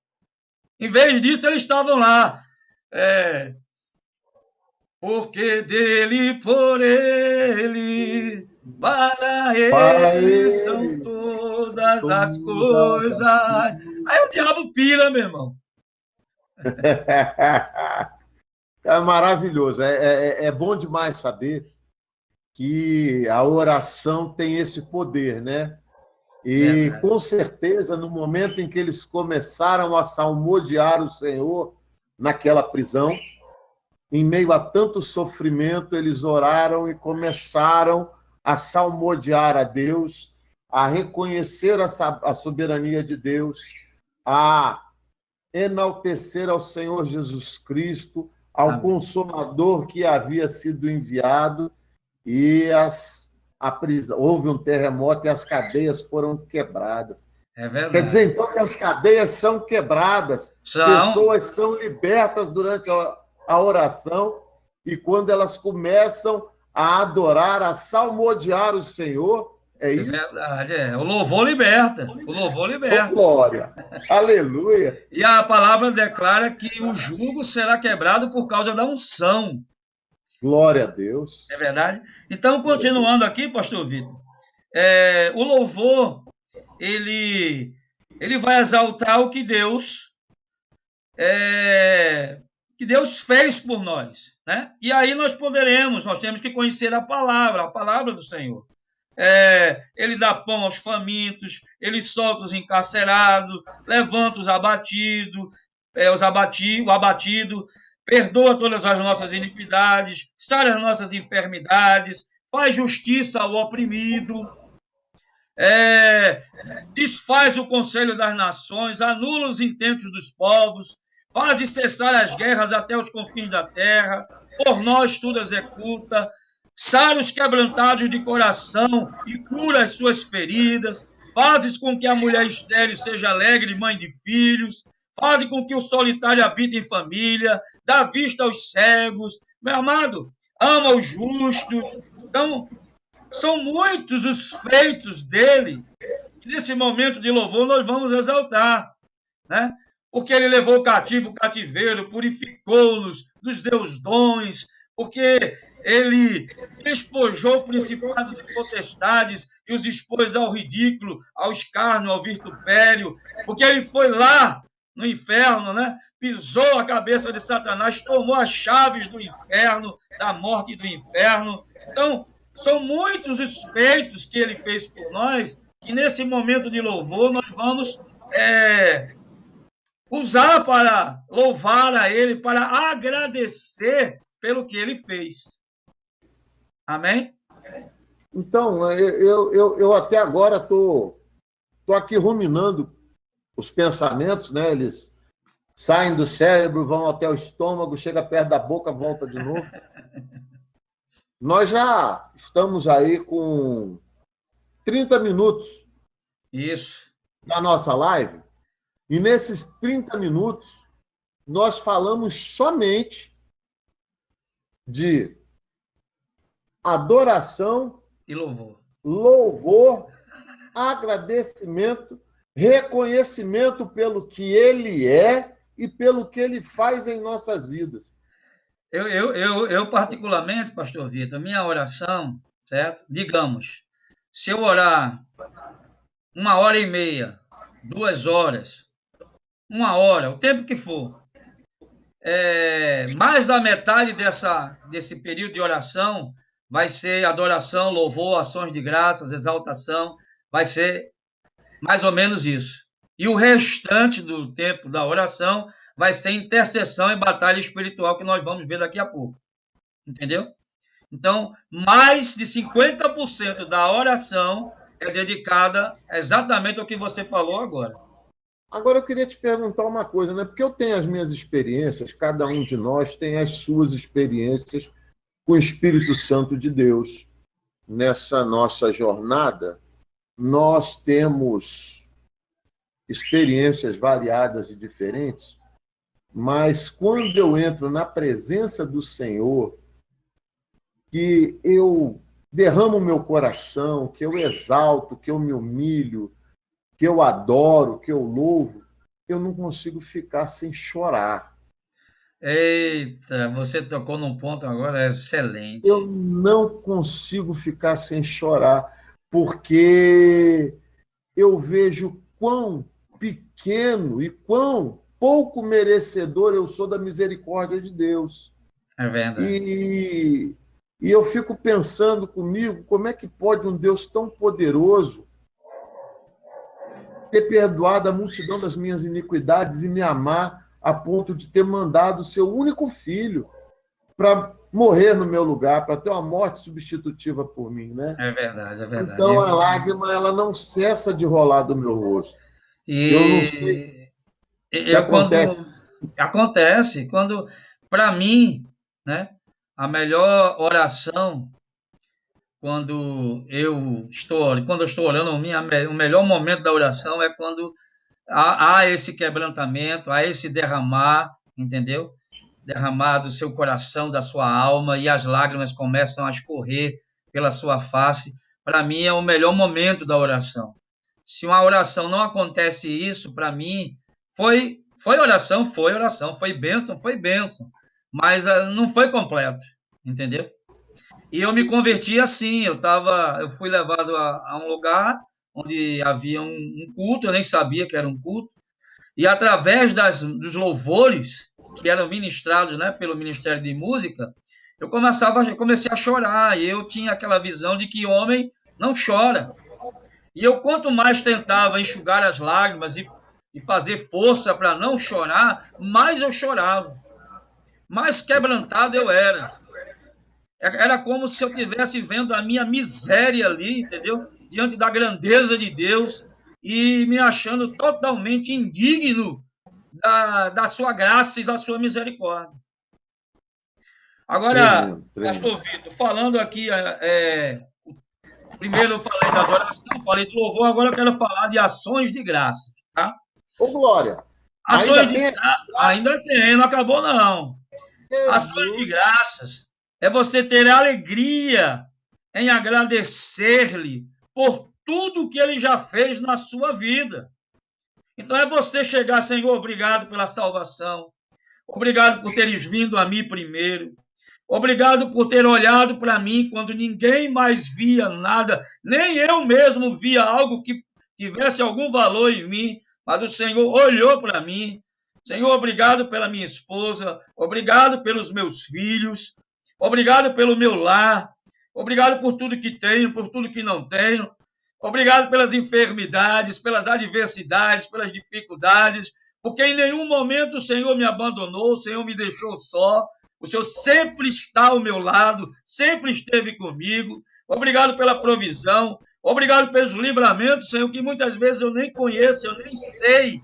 Em vez disso, eles estavam lá. Porque dele, por ele, para ele são todas as coisas. Aí o diabo pira, meu irmão.
É maravilhoso. É bom demais saber que a oração tem esse poder, né? E, com certeza, no momento em que eles começaram a salmodiar o Senhor naquela prisão, em meio a tanto sofrimento, eles oraram e começaram a salmodiar a Deus, a reconhecer a soberania de Deus, a enaltecer ao Senhor Jesus Cristo, ao Consolador que havia sido enviado, e houve um terremoto e as cadeias foram quebradas.
É verdade.
Quer dizer, então, que as cadeias são quebradas, pessoas são libertas durante a oração, e quando elas começam a adorar, a salmodiar o Senhor, é isso?
É verdade, O louvor liberta. O louvor liberta.
Oh, glória! Aleluia!
E a palavra declara que o jugo será quebrado por causa da unção.
Glória a Deus.
É verdade? Então, continuando aqui, pastor Vitor, o louvor, ele vai exaltar o que Deus fez por nós, né? E aí nós temos que conhecer a palavra do Senhor. Ele dá pão aos famintos, ele solta os encarcerados, levanta os abatidos, o abatido, perdoa todas as nossas iniquidades, sara as nossas enfermidades, faz justiça ao oprimido, desfaz o conselho das nações, anula os intentos dos povos, faz cessar as guerras até os confins da terra, por nós tudo executa, sara os quebrantados de coração e cura as suas feridas, fazes com que a mulher estéril seja alegre, mãe de filhos, fazes com que o solitário habite em família, dá vista aos cegos, meu amado, ama os justos. Então, são muitos os feitos dele, e nesse momento de louvor nós vamos exaltar, né? Porque ele levou o cativo o cativeiro, purificou-nos, nos deu os dons, porque ele despojou principados e potestades e os expôs ao ridículo, ao escárnio, ao vitupério, porque ele foi lá no inferno, né? Pisou a cabeça de Satanás, tomou as chaves do inferno, da morte e do inferno. Então, são muitos os feitos que ele fez por nós, e nesse momento de louvor nós vamos usar para louvar a ele, para agradecer pelo que ele fez. Amém?
Então, eu até agora estou aqui ruminando os pensamentos, né? Eles saem do cérebro, vão até o estômago, chega perto da boca, volta de novo. Nós já estamos aí com 30 minutos
Isso.
da nossa live, e nesses 30 minutos nós falamos somente de adoração,
E louvor.
louvor, agradecimento, reconhecimento pelo que ele é e pelo que ele faz em nossas vidas.
Eu particularmente, pastor Vitor, minha oração, certo? Digamos, se eu orar 1 hora e meia, 2 horas, 1 hora, o tempo que for, mais da metade desse período de oração vai ser adoração, louvor, ações de graças, exaltação, vai ser mais ou menos isso. E o restante do tempo da oração vai ser intercessão e batalha espiritual, que nós vamos ver daqui a pouco. Entendeu? Então, mais de 50% da oração é dedicada exatamente ao que você falou agora.
Agora eu queria te perguntar uma coisa, né? Porque eu tenho as minhas experiências, cada um de nós tem as suas experiências com o Espírito Santo de Deus. Nessa nossa jornada, nós temos experiências variadas e diferentes, mas quando eu entro na presença do Senhor, que eu derramo o meu coração, que eu exalto, que eu me humilho, que eu adoro, que eu louvo, eu não consigo ficar sem chorar.
Eita, você tocou num ponto agora
Eu
excelente.
não consigo ficar sem chorar, porque eu vejo quão pequeno e quão pouco merecedor eu sou da misericórdia de Deus.
É verdade.
E, e eu fico pensando comigo, como é que pode um Deus tão poderoso ter perdoado a multidão das minhas iniquidades e me amar a ponto de ter mandado o seu único filho para morrer no meu lugar, para ter uma morte substitutiva por mim, né?
É verdade, é verdade.
Então a lágrima ela não cessa de rolar do meu rosto. Eu não sei
E
se
eu
acontece.
quando acontece, quando para mim, né, a melhor oração quando eu estou orando, o melhor momento da oração é quando há esse quebrantamento, há esse derramar, entendeu? Derramar do seu coração, da sua alma, e as lágrimas começam a escorrer pela sua face. Para mim, é o melhor momento da oração. Se uma oração não acontece isso, para mim, foi oração, foi bênção, mas não foi completo, entendeu? E eu me converti assim, eu fui levado a um lugar onde havia um culto, eu nem sabia que era um culto, e através dos louvores que eram ministrados, né, pelo Ministério de Música, eu comecei a chorar, e eu tinha aquela visão de que homem não chora. E eu, quanto mais tentava enxugar as lágrimas e fazer força para não chorar, mais eu chorava, mais quebrantado eu era. Era como se eu estivesse vendo a minha miséria ali, entendeu? Diante da grandeza de Deus e me achando totalmente indigno da sua graça e da sua misericórdia. Agora,
Tremendo, tremendo.
pastor Vitor, falando aqui, primeiro eu falei da adoração, falei do louvor, agora eu quero falar de ações de graça, tá?
Ô, Glória,
Ações
ainda
de
tem
graça, ainda tem, não acabou não. Ações de
Jesus.
graças é você ter alegria em agradecer-lhe por tudo que ele já fez na sua vida. Então é você chegar, Senhor, obrigado pela salvação. Obrigado por teres vindo a mim primeiro. Obrigado por ter olhado para mim quando ninguém mais via nada, nem eu mesmo via algo que tivesse algum valor em mim, mas o Senhor olhou para mim. Senhor, obrigado pela minha esposa, obrigado pelos meus filhos, obrigado pelo meu lar, obrigado por tudo que tenho, por tudo que não tenho, obrigado pelas enfermidades, pelas adversidades, pelas dificuldades, porque em nenhum momento o Senhor me abandonou, o Senhor me deixou só, o Senhor sempre está ao meu lado, sempre esteve comigo. Obrigado pela provisão. Obrigado pelos livramentos, Senhor, que muitas vezes eu nem conheço, eu nem sei,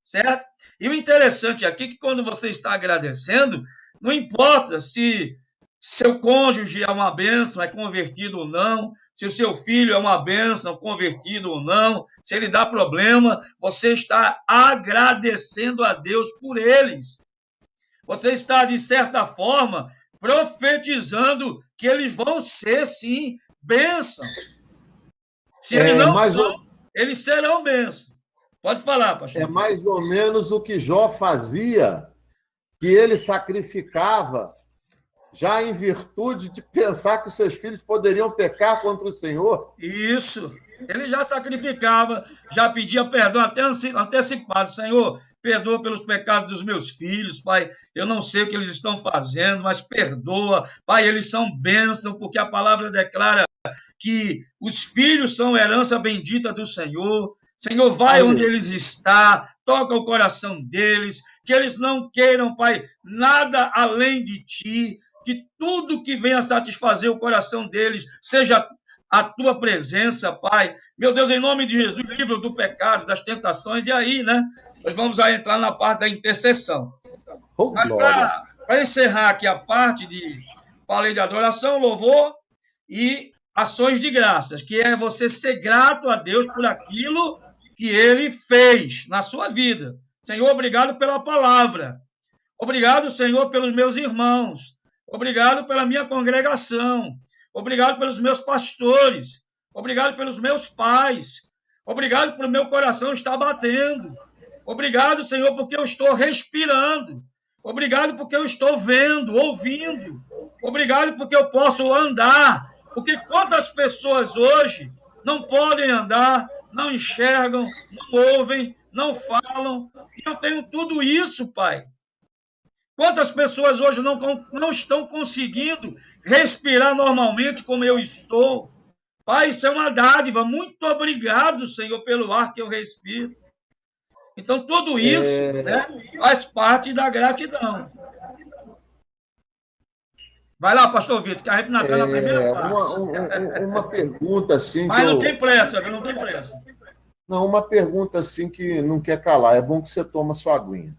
certo? E o interessante aqui é que quando você está agradecendo, não importa se seu cônjuge é uma bênção, é convertido ou não, se o seu filho é uma bênção, convertido ou não, se ele dá problema, você está agradecendo a Deus por eles. Você está, de certa forma, profetizando que eles vão ser, sim, bênção. Se eles não são, eles serão bênção. Pode falar, pastor.
É mais ou menos o que Jó fazia, que ele sacrificava, já em virtude de pensar que os seus filhos poderiam pecar contra o Senhor.
Isso. Ele já sacrificava, já pedia perdão até antecipado. Senhor, perdoa pelos pecados dos meus filhos, Pai. Eu não sei o que eles estão fazendo, mas perdoa. Pai, eles são bênção, porque a palavra declara que os filhos são herança bendita do Senhor. Senhor, vai onde eles estão, toca o coração deles, que eles não queiram, Pai, nada além de Ti, que tudo que venha satisfazer o coração deles seja a Tua presença, Pai. Meu Deus, em nome de Jesus, livra do pecado, das tentações, e aí, né, nós vamos aí entrar na parte da intercessão. Mas para encerrar aqui a parte falei de adoração, louvor e ações de graças, que é você ser grato a Deus por aquilo que Ele fez na sua vida. Senhor, obrigado pela palavra. Obrigado, Senhor, pelos meus irmãos. Obrigado pela minha congregação. Obrigado pelos meus pastores. Obrigado pelos meus pais. Obrigado por meu coração estar batendo. Obrigado, Senhor, porque eu estou respirando. Obrigado porque eu estou vendo, ouvindo. Obrigado porque eu posso andar. Porque quantas pessoas hoje não podem andar, não enxergam, não ouvem, não falam. E eu tenho tudo isso, Pai. Quantas pessoas hoje não estão conseguindo respirar normalmente como eu estou? Pai, isso é uma dádiva. Muito obrigado, Senhor, pelo ar que eu respiro. Então, tudo isso, né, faz parte da gratidão. Vai lá, pastor Vitor, que a gente está na primeira parte.
Uma pergunta assim.
Mas não tem pressa, não tem pressa.
Não, uma pergunta assim que não quer calar. É bom que você toma sua aguinha.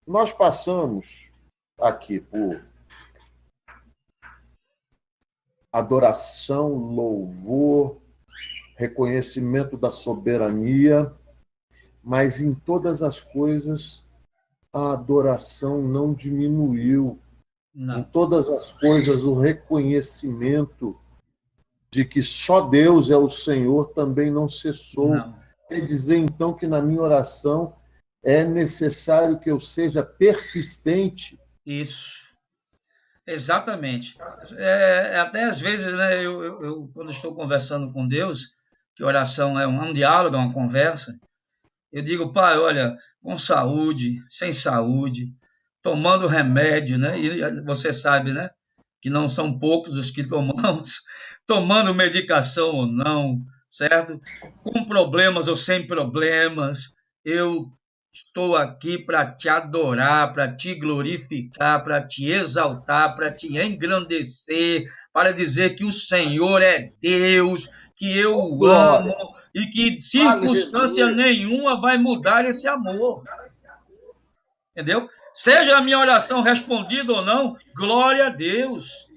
Nós passamos aqui por adoração, louvor, reconhecimento da soberania, mas em todas as coisas a adoração não diminuiu. Não. Em todas as coisas o reconhecimento de que só Deus é o Senhor também não cessou. Não. Quer dizer, então, que na minha oração é necessário que eu seja persistente.
Isso. Exatamente. Até às vezes, né, eu quando estou conversando com Deus, que oração é um diálogo, é uma conversa, eu digo, Pai, olha, com saúde, sem saúde, tomando remédio, né? E você sabe, né, que não são poucos os que tomamos, tomando medicação ou não, certo? Com problemas ou sem problemas, eu estou aqui para te adorar, para te glorificar, para te exaltar, para te engrandecer, para dizer que o Senhor é Deus, que eu o amo e que circunstância nenhuma vai mudar esse amor. Entendeu? Seja a minha oração respondida ou não, glória a Deus.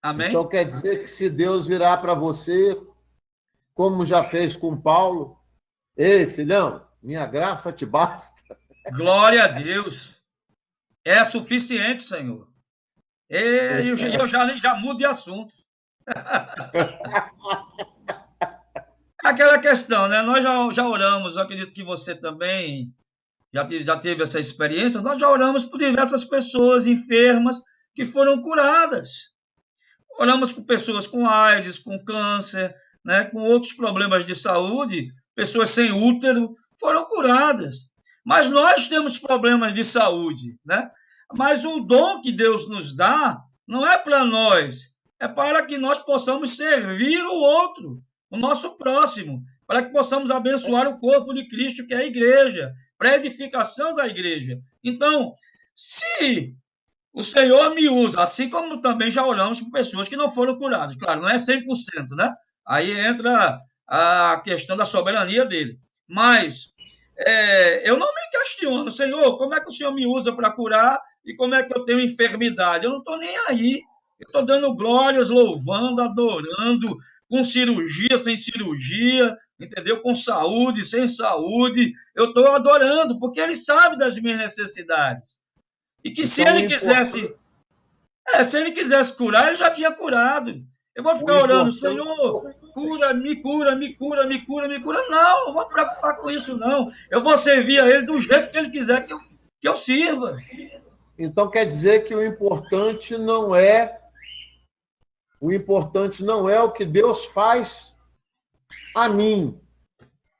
Amém?
Então quer dizer que se Deus virar para você, como já fez com Paulo, ei, filhão, minha graça te basta.
Glória a Deus. É suficiente, Senhor. E eu já mudo de assunto. Aquela questão, né? Nós já oramos, eu acredito que você também já teve essa experiência, nós já oramos por diversas pessoas enfermas que foram curadas. Oramos por pessoas com AIDS, com câncer, né? Com outros problemas de saúde, pessoas sem útero, foram curadas. Mas nós temos problemas de saúde, né? Mas o dom que Deus nos dá não é para nós, é para que nós possamos servir o outro, o nosso próximo, para que possamos abençoar o corpo de Cristo, que é a igreja, para a edificação da igreja. Então, se o Senhor me usa, assim como também já oramos por pessoas que não foram curadas. Claro, não é 100%, né? Aí entra a questão da soberania dele. Mas eu não me questiono, Senhor, como é que o Senhor me usa para curar e como é que eu tenho enfermidade? Eu não estou nem aí. Eu estou dando glórias, louvando, adorando, com cirurgia, sem cirurgia, entendeu? Com saúde, sem saúde. Eu estou adorando, porque ele sabe das minhas necessidades. E que se
Então,
ele quisesse, se ele quisesse curar, ele já tinha curado. Eu vou
o
ficar orando,
importante,
Senhor, cura, me cura, me cura, me cura, me cura. Não, não vou me preocupar com isso, não. Eu vou servir a ele do jeito que ele quiser que eu sirva.
então quer dizer que o importante não é o que Deus faz a mim,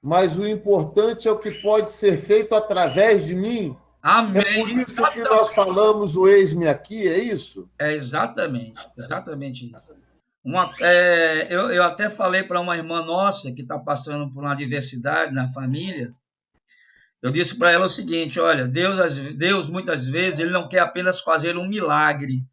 mas o importante é o que pode ser feito através de mim. É por
Amém.
isso que nós falamos o eis-me aqui, é isso?
É exatamente isso. Eu até falei para uma irmã nossa que está passando por uma adversidade na família. Eu disse para ela o seguinte: olha, Deus muitas vezes ele não quer apenas fazer um milagre,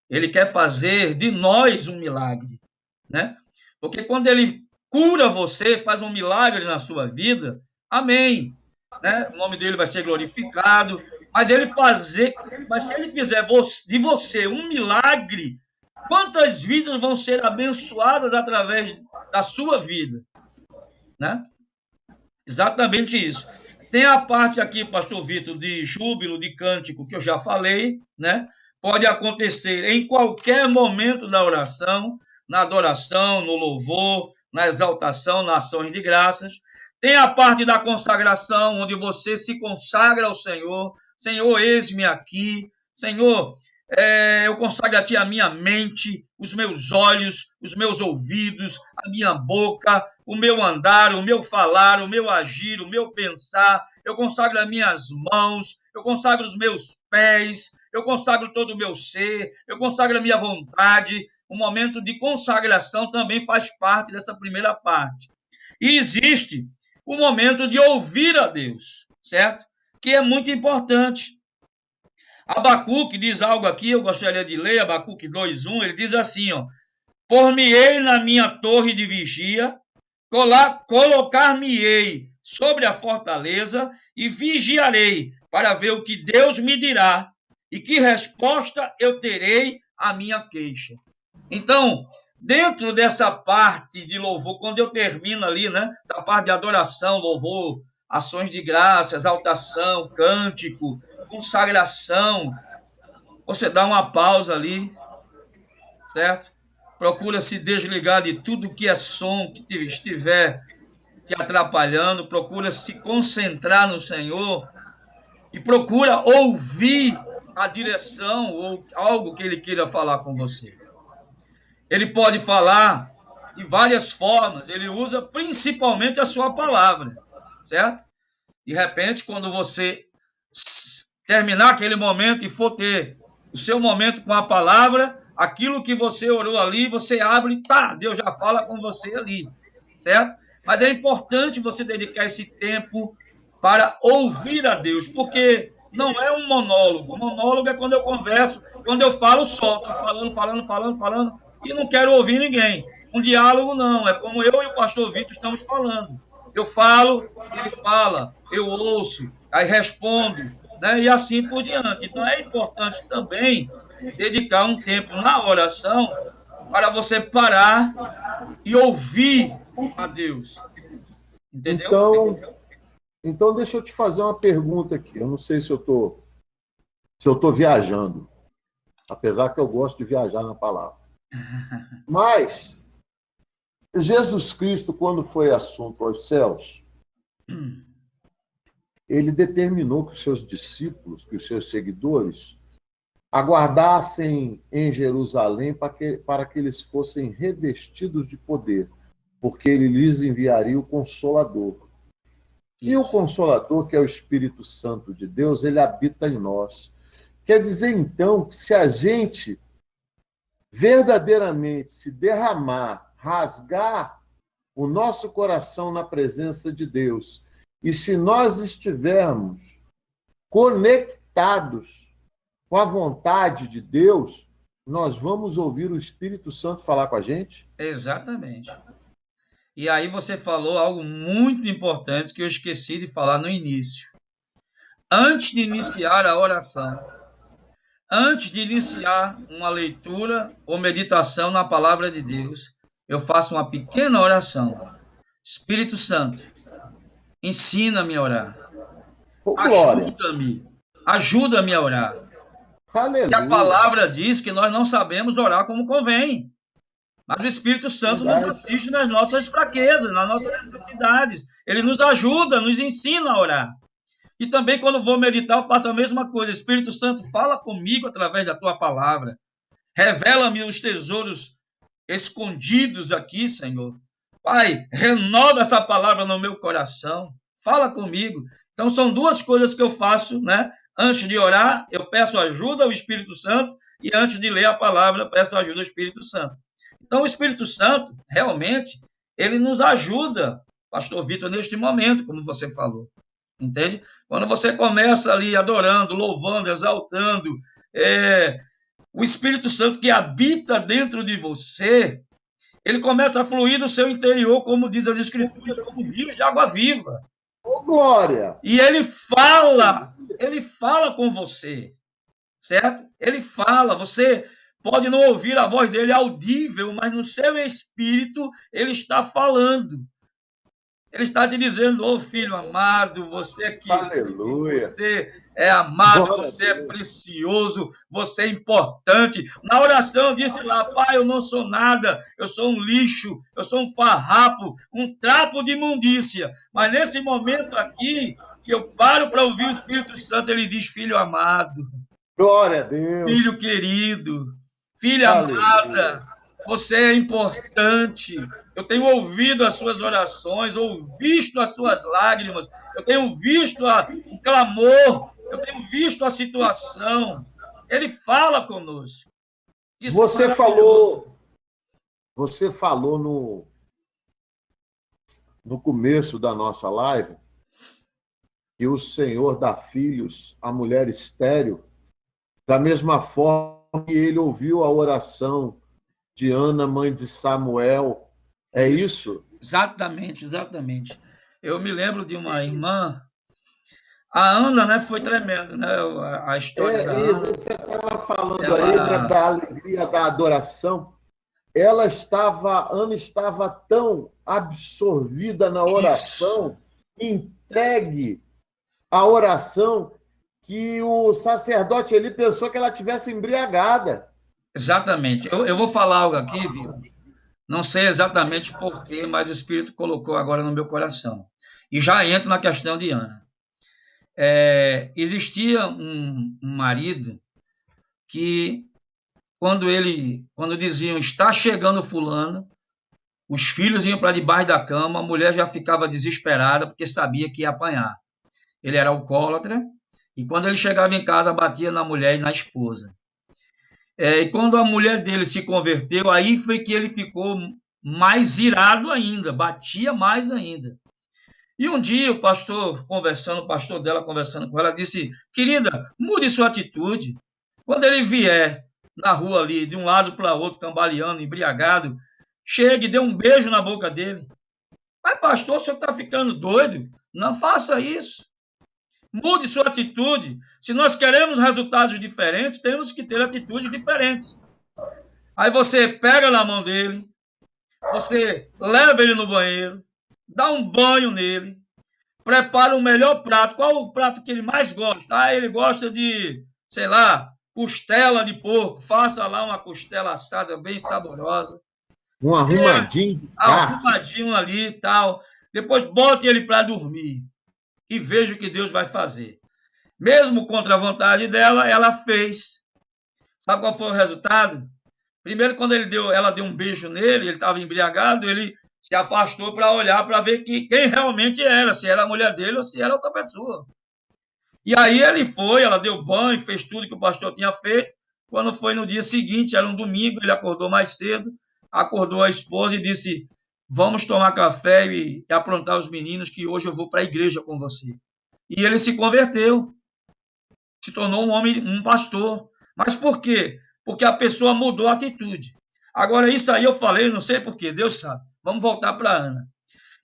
ele quer fazer de nós um milagre, né? Porque quando ele cura você, faz um milagre na sua vida, amém, né? O nome dele vai ser glorificado, mas se ele fizer de você um milagre, quantas vidas vão ser abençoadas através da sua vida, né? Exatamente isso. Tem a parte aqui, pastor Vitor, de júbilo, de cântico, que eu já falei, né? Pode acontecer em qualquer momento da oração, na adoração, no louvor, na exaltação, nas ações de graças. Tem a parte da consagração, onde você se consagra ao Senhor. Senhor, eis-me aqui. Senhor, eu consagro a Ti a minha mente, os meus olhos, os meus ouvidos, a minha boca, o meu andar, o meu falar, o meu agir, o meu pensar. Eu consagro as minhas mãos, eu consagro os meus pés, eu consagro todo o meu ser, eu consagro a minha vontade. O momento de consagração também faz parte dessa primeira parte. E existe o momento de ouvir a Deus, certo? Que é muito importante. Abacuque diz algo aqui, eu gostaria de ler, Abacuque 2:1, ele diz assim, ó: por-me-ei na minha torre de vigia, colocar-me-ei sobre a fortaleza e vigiarei para ver o que Deus me dirá e que resposta eu terei à minha queixa. Então, dentro dessa parte de louvor, quando eu termino ali, né, essa parte de adoração, louvor, ações de graça, exaltação, cântico, consagração, você dá uma pausa ali, certo? Procura se desligar de tudo que é som que estiver te atrapalhando, procura se concentrar no Senhor e procura ouvir a direção ou algo que ele queira falar com você. Ele pode falar de várias formas, ele usa principalmente a sua palavra, certo? De repente, quando você terminar aquele momento e for ter o seu momento com a palavra, aquilo que você orou ali, você abre, tá, Deus já fala com você ali, certo? Mas é importante você dedicar esse tempo para ouvir a Deus, porque não é um monólogo. O monólogo é quando eu converso, quando eu falo só, estou falando, e não quero ouvir ninguém. Um diálogo não, é como eu e o pastor Vitor estamos falando. Eu falo, ele fala, eu ouço, aí respondo, né? E assim por diante. Então é importante também dedicar um tempo na oração para você parar e ouvir a Deus. Entendeu?
Então deixa eu te fazer uma pergunta aqui. Eu não sei se eu tô viajando, apesar que eu gosto de viajar na palavra. Mas Jesus Cristo, quando foi assunto aos céus, ele determinou que os seus discípulos, que os seus seguidores, aguardassem em Jerusalém para que eles fossem revestidos de poder, porque ele lhes enviaria o Consolador. E o Consolador, que é o Espírito Santo de Deus, ele habita em nós. Quer dizer, então, que se a gente verdadeiramente se derramar, rasgar o nosso coração na presença de Deus, e se nós estivermos conectados com a vontade de Deus, nós vamos ouvir o Espírito Santo falar com a gente?
Exatamente. E aí você falou algo muito importante que eu esqueci de falar no início. Antes de iniciar a oração, antes de iniciar uma leitura ou meditação na palavra de Deus, eu faço uma pequena oração. Espírito Santo, ensina-me a orar.
Oh, glória!
Ajuda-me a orar. E a
Aleluia!
palavra diz que nós não sabemos orar como convém. Mas o Espírito Santo nos assiste nas nossas fraquezas, nas nossas necessidades. Ele nos ajuda, nos ensina a orar. E também, quando vou meditar, eu faço a mesma coisa. Espírito Santo, fala comigo através da tua palavra. Revela-me os tesouros escondidos aqui, Senhor. Pai, renova essa palavra no meu coração. Fala comigo. Então, são duas coisas que eu faço, né? Antes de orar, eu peço ajuda ao Espírito Santo. E antes de ler a palavra, eu peço ajuda ao Espírito Santo. Então, o Espírito Santo, realmente, ele nos ajuda, pastor Vitor, neste momento, como você falou. Entende? Quando você começa ali adorando, louvando, exaltando, o Espírito Santo que habita dentro de você, ele começa a fluir do seu interior, como diz as Escrituras, como rios de água viva.
Oh, glória!
E ele fala com você, certo? Ele fala, você pode não ouvir a voz dele audível, mas no seu espírito ele está falando. Ele está te dizendo, ô filho amado, você que
Aleluia.
Você é amado, você é precioso, você é importante. Na oração eu disse lá, pai, eu não sou nada, eu sou um lixo, eu sou um farrapo, um trapo de imundícia. Mas nesse momento aqui, que eu paro para ouvir o Espírito Santo, ele diz, filho amado,
glória a Deus,
filho querido, filha amada, você é importante. Eu tenho ouvido as suas orações, ou visto as suas lágrimas, eu tenho visto o clamor, eu tenho visto a situação. Ele fala conosco. Isso
você falou no começo da nossa live que o Senhor dá filhos à mulher estéril, da mesma forma que ele ouviu a oração de Ana, mãe de Samuel. É isso?
Exatamente, exatamente. Eu me lembro de uma irmã, a Ana, né, foi tremendo, né, a história da Ana.
Você estava falando aí, né, da alegria da adoração. Ana estava tão absorvida na oração, entregue à oração, que o sacerdote ali pensou que ela tivesse embriagada.
Exatamente. Eu vou falar algo aqui, viu? Não sei exatamente porquê, mas o Espírito colocou agora no meu coração. E já entro na questão de Ana. Existia um marido que, quando diziam, está chegando fulano, os filhos iam para debaixo da cama, a mulher já ficava desesperada, porque sabia que ia apanhar. Ele era alcoólatra, e quando ele chegava em casa, batia na mulher e na esposa. E quando a mulher dele se converteu, aí foi que ele ficou mais irado ainda, batia mais ainda. E um dia o pastor dela conversando com ela, disse, querida, mude sua atitude. Quando ele vier na rua ali, de um lado para outro, cambaleando, embriagado, chegue e dê um beijo na boca dele. Mas pastor, o senhor está ficando doido? Não faça isso. Mude sua atitude. Se nós queremos resultados diferentes, temos que ter atitudes diferentes. Aí você pega na mão dele, você leva ele no banheiro, dá um banho nele, prepara o melhor prato. Qual o prato que ele mais gosta? Ele gosta de, sei lá, costela de porco. Faça lá uma costela assada bem saborosa.
Um arrumadinho.
Arrumadinho ali e tal. Depois bote ele para dormir. E veja o que Deus vai fazer. Mesmo contra a vontade dela, ela fez. Sabe qual foi o resultado? Primeiro, quando ela deu um beijo nele, ele estava embriagado, ele se afastou para olhar, para ver quem realmente era, se era a mulher dele ou se era outra pessoa. E aí ela deu banho, fez tudo que o pastor tinha feito. Quando foi no dia seguinte, era um domingo, ele acordou mais cedo, acordou a esposa e disse, vamos tomar café e aprontar os meninos, que hoje eu vou para a igreja com você. E ele se converteu. se tornou um homem, um pastor. Mas por quê? Porque a pessoa mudou a atitude. Agora, isso aí eu falei, não sei por quê, Deus sabe. Vamos voltar para Ana.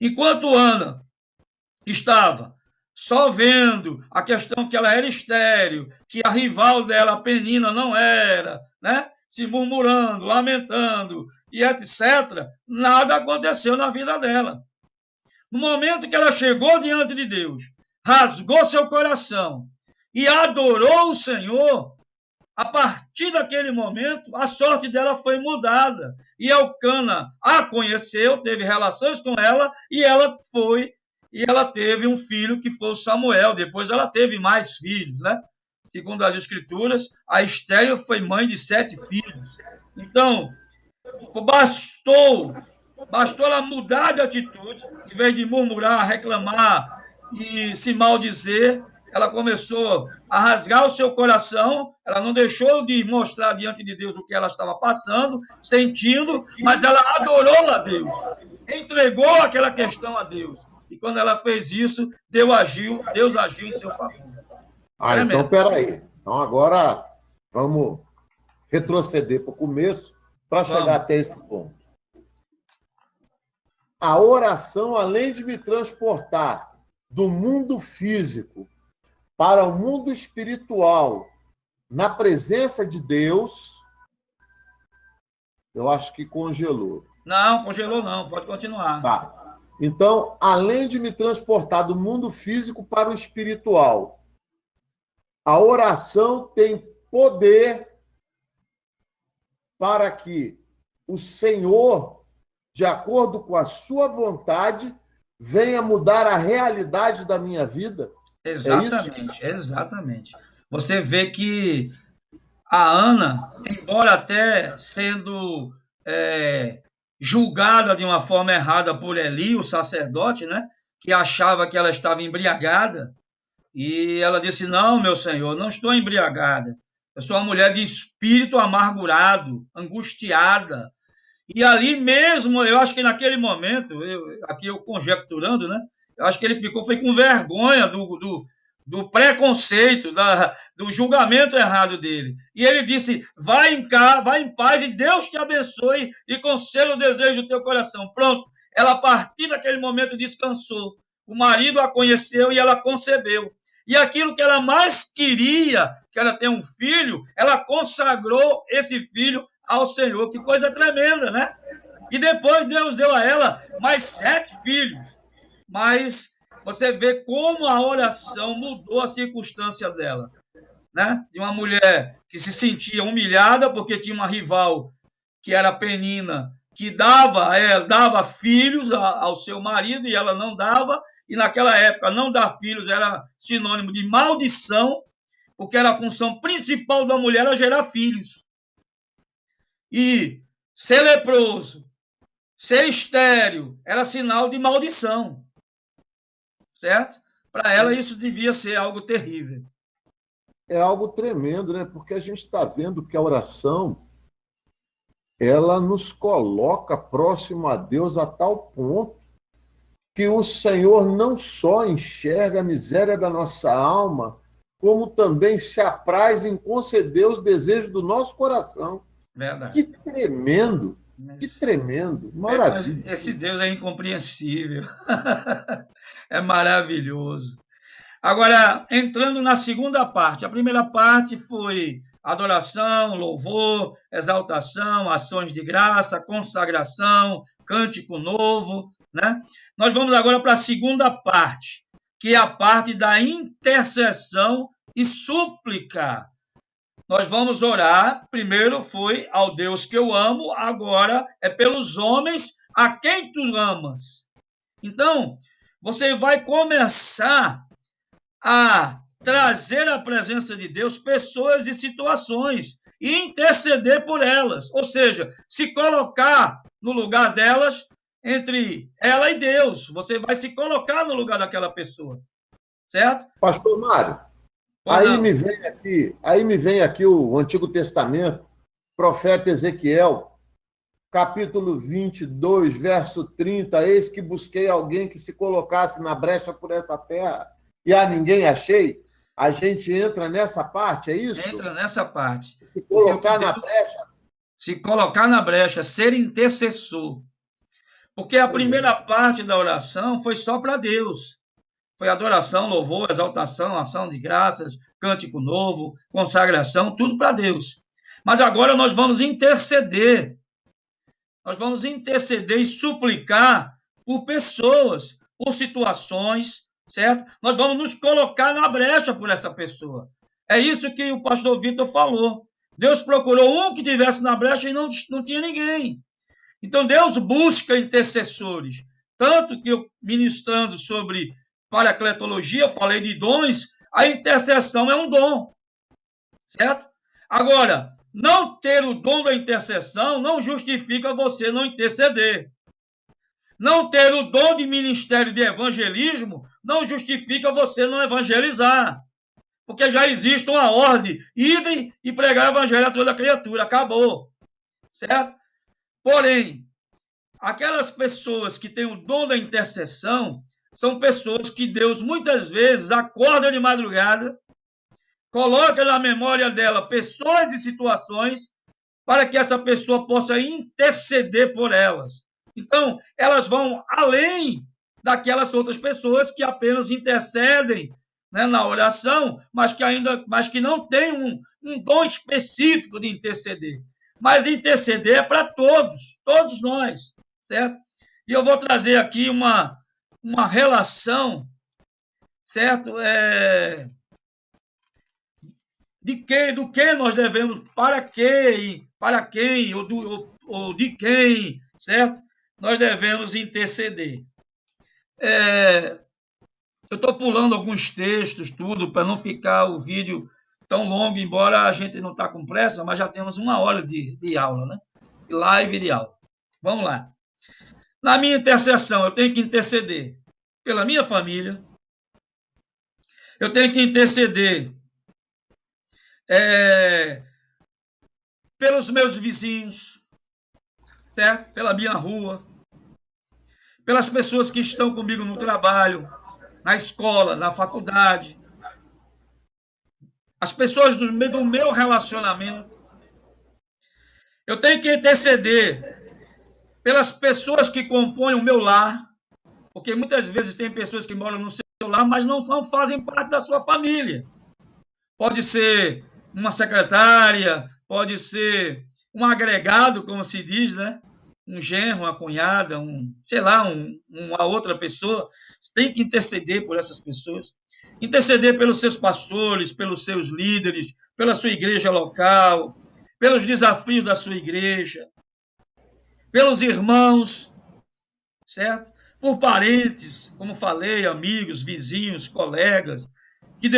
Enquanto Ana estava só vendo a questão que ela era estéril, que a rival dela, a Penina, não era, né? Se murmurando, lamentando e etc., nada aconteceu na vida dela. No momento que ela chegou diante de Deus, rasgou seu coração e adorou o Senhor, a partir daquele momento, a sorte dela foi mudada. E Elcana a conheceu, teve relações com ela, e ela teve um filho que foi o Samuel. Depois ela teve mais filhos, né? Segundo as Escrituras, a estéril foi mãe de 7 filhos. Então, bastou ela mudar de atitude, em vez de murmurar, reclamar e se maldizer, ela começou a rasgar o seu coração, ela não deixou de mostrar diante de Deus o que ela estava passando, sentindo, mas ela adorou a Deus, entregou aquela questão a Deus. E quando ela fez isso, Deus agiu em seu favor.
Então, peraí. Então, agora vamos retroceder para o começo para chegar até esse ponto. A oração, além de me transportar do mundo físico para o mundo espiritual, na presença de Deus, eu acho que congelou.
Não, congelou não, pode continuar.
Tá. Então, além de me transportar do mundo físico para o espiritual, a oração tem poder para que o Senhor, de acordo com a sua vontade, venha mudar a realidade da minha vida.
Exatamente, exatamente. Você vê que a Ana, embora até sendo julgada de uma forma errada por Eli, o sacerdote, né, que achava que ela estava embriagada, e ela disse, não, meu senhor, não estou embriagada. Eu sou uma mulher de espírito amargurado, angustiada. E ali mesmo, eu acho que naquele momento, aqui eu conjecturando, né? Eu acho que ele foi com vergonha do preconceito, do julgamento errado dele. E ele disse, vai em paz e Deus te abençoe e conceda o desejo do teu coração. Pronto, ela a partir daquele momento descansou. O marido a conheceu e ela concebeu. E aquilo que ela mais queria, que era ter um filho, ela consagrou esse filho ao Senhor. Que coisa tremenda, né? E depois Deus deu a ela mais 7 filhos. Mas você vê como a oração mudou a circunstância dela, né? De uma mulher que se sentia humilhada porque tinha uma rival que era Penina, que dava filhos ao seu marido e ela não dava, e naquela época não dar filhos era sinônimo de maldição, porque era a função principal da mulher era gerar filhos. E ser leproso, ser estéril, era sinal de maldição, certo? Para ela isso devia ser algo terrível.
É algo tremendo, né? Porque a gente está vendo que a oração ela nos coloca próximo a Deus a tal ponto que o Senhor não só enxerga a miséria da nossa alma, como também se apraz em conceder os desejos do nosso coração.
Verdade.
Que tremendo, que tremendo, maravilha.
Esse Deus é incompreensível, é maravilhoso. Agora, entrando na segunda parte, a primeira parte foi adoração, louvor, exaltação, ações de graça, consagração, cântico novo, né? Nós vamos agora para a segunda parte, que é a parte da intercessão e súplica. Nós vamos orar, primeiro foi ao Deus que eu amo, agora é pelos homens a quem tu amas. Então, você vai começar a trazer à presença de Deus pessoas e situações e interceder por elas, ou seja, se colocar no lugar delas, entre ela e Deus, você vai se colocar no lugar daquela pessoa, certo?
Pastor Mário, aí me vem aqui o Antigo Testamento, profeta Ezequiel, capítulo 22, verso 30, eis que busquei alguém que se colocasse na brecha por essa terra, e a ninguém achei. A gente entra nessa parte, é isso?
Entra nessa parte.
Se colocar na brecha.
Se colocar na brecha, ser intercessor. Porque a primeira parte da oração foi só para Deus. Foi adoração, louvor, exaltação, ação de graças, cântico novo, consagração, tudo para Deus. Mas agora nós vamos interceder. Nós vamos interceder e suplicar por pessoas, por situações, certo? Nós vamos nos colocar na brecha por essa pessoa. É isso que o pastor Vitor falou. Deus procurou um que estivesse na brecha e não tinha ninguém. Então, Deus busca intercessores. Tanto que eu, ministrando sobre paracletologia, falei de dons, a intercessão é um dom, certo? Agora, não ter o dom da intercessão não justifica você não interceder. Não ter o dom de ministério de evangelismo não justifica você não evangelizar. Porque já existe uma ordem, idem e pregar o evangelho a toda criatura, acabou, certo? Porém, aquelas pessoas que têm o dom da intercessão são pessoas que Deus muitas vezes acorda de madrugada, coloca na memória dela pessoas e situações para que essa pessoa possa interceder por elas. Então, elas vão além daquelas outras pessoas que apenas intercedem, né, na oração, mas que não têm um dom específico de interceder. Mas interceder é para todos nós, certo? E eu vou trazer aqui uma relação, certo? Do que nós devemos, para quem, ou de quem, certo? Nós devemos interceder. Eu estou pulando alguns textos, tudo, para não ficar o vídeo tão longo, embora a gente não está com pressa, mas já temos 1 hora de aula, né? Live de aula. Vamos lá. Na minha intercessão, eu tenho que interceder pela minha família, eu tenho que interceder pelos meus vizinhos, certo? Pela minha rua, pelas pessoas que estão comigo no trabalho, na escola, na faculdade, as pessoas do meu relacionamento. Eu tenho que interceder pelas pessoas que compõem o meu lar, porque muitas vezes tem pessoas que moram no seu lar, mas não fazem parte da sua família. Pode ser uma secretária, pode ser um agregado, como se diz, né? Um genro, uma cunhada, uma outra pessoa. Você tem que interceder por essas pessoas. Interceder pelos seus pastores, pelos seus líderes, pela sua igreja local, pelos desafios da sua igreja, pelos irmãos, certo? Por parentes, como falei, amigos, vizinhos, colegas, que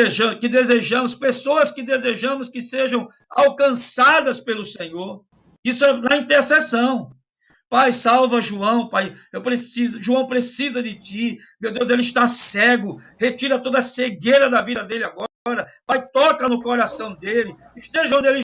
desejamos, pessoas que desejamos que sejam alcançadas pelo Senhor. Isso é na intercessão. Pai, salva João, Pai, João precisa de Ti, meu Deus, ele está cego, retira toda a cegueira da vida dele agora, Pai, toca no coração dele, esteja onde ele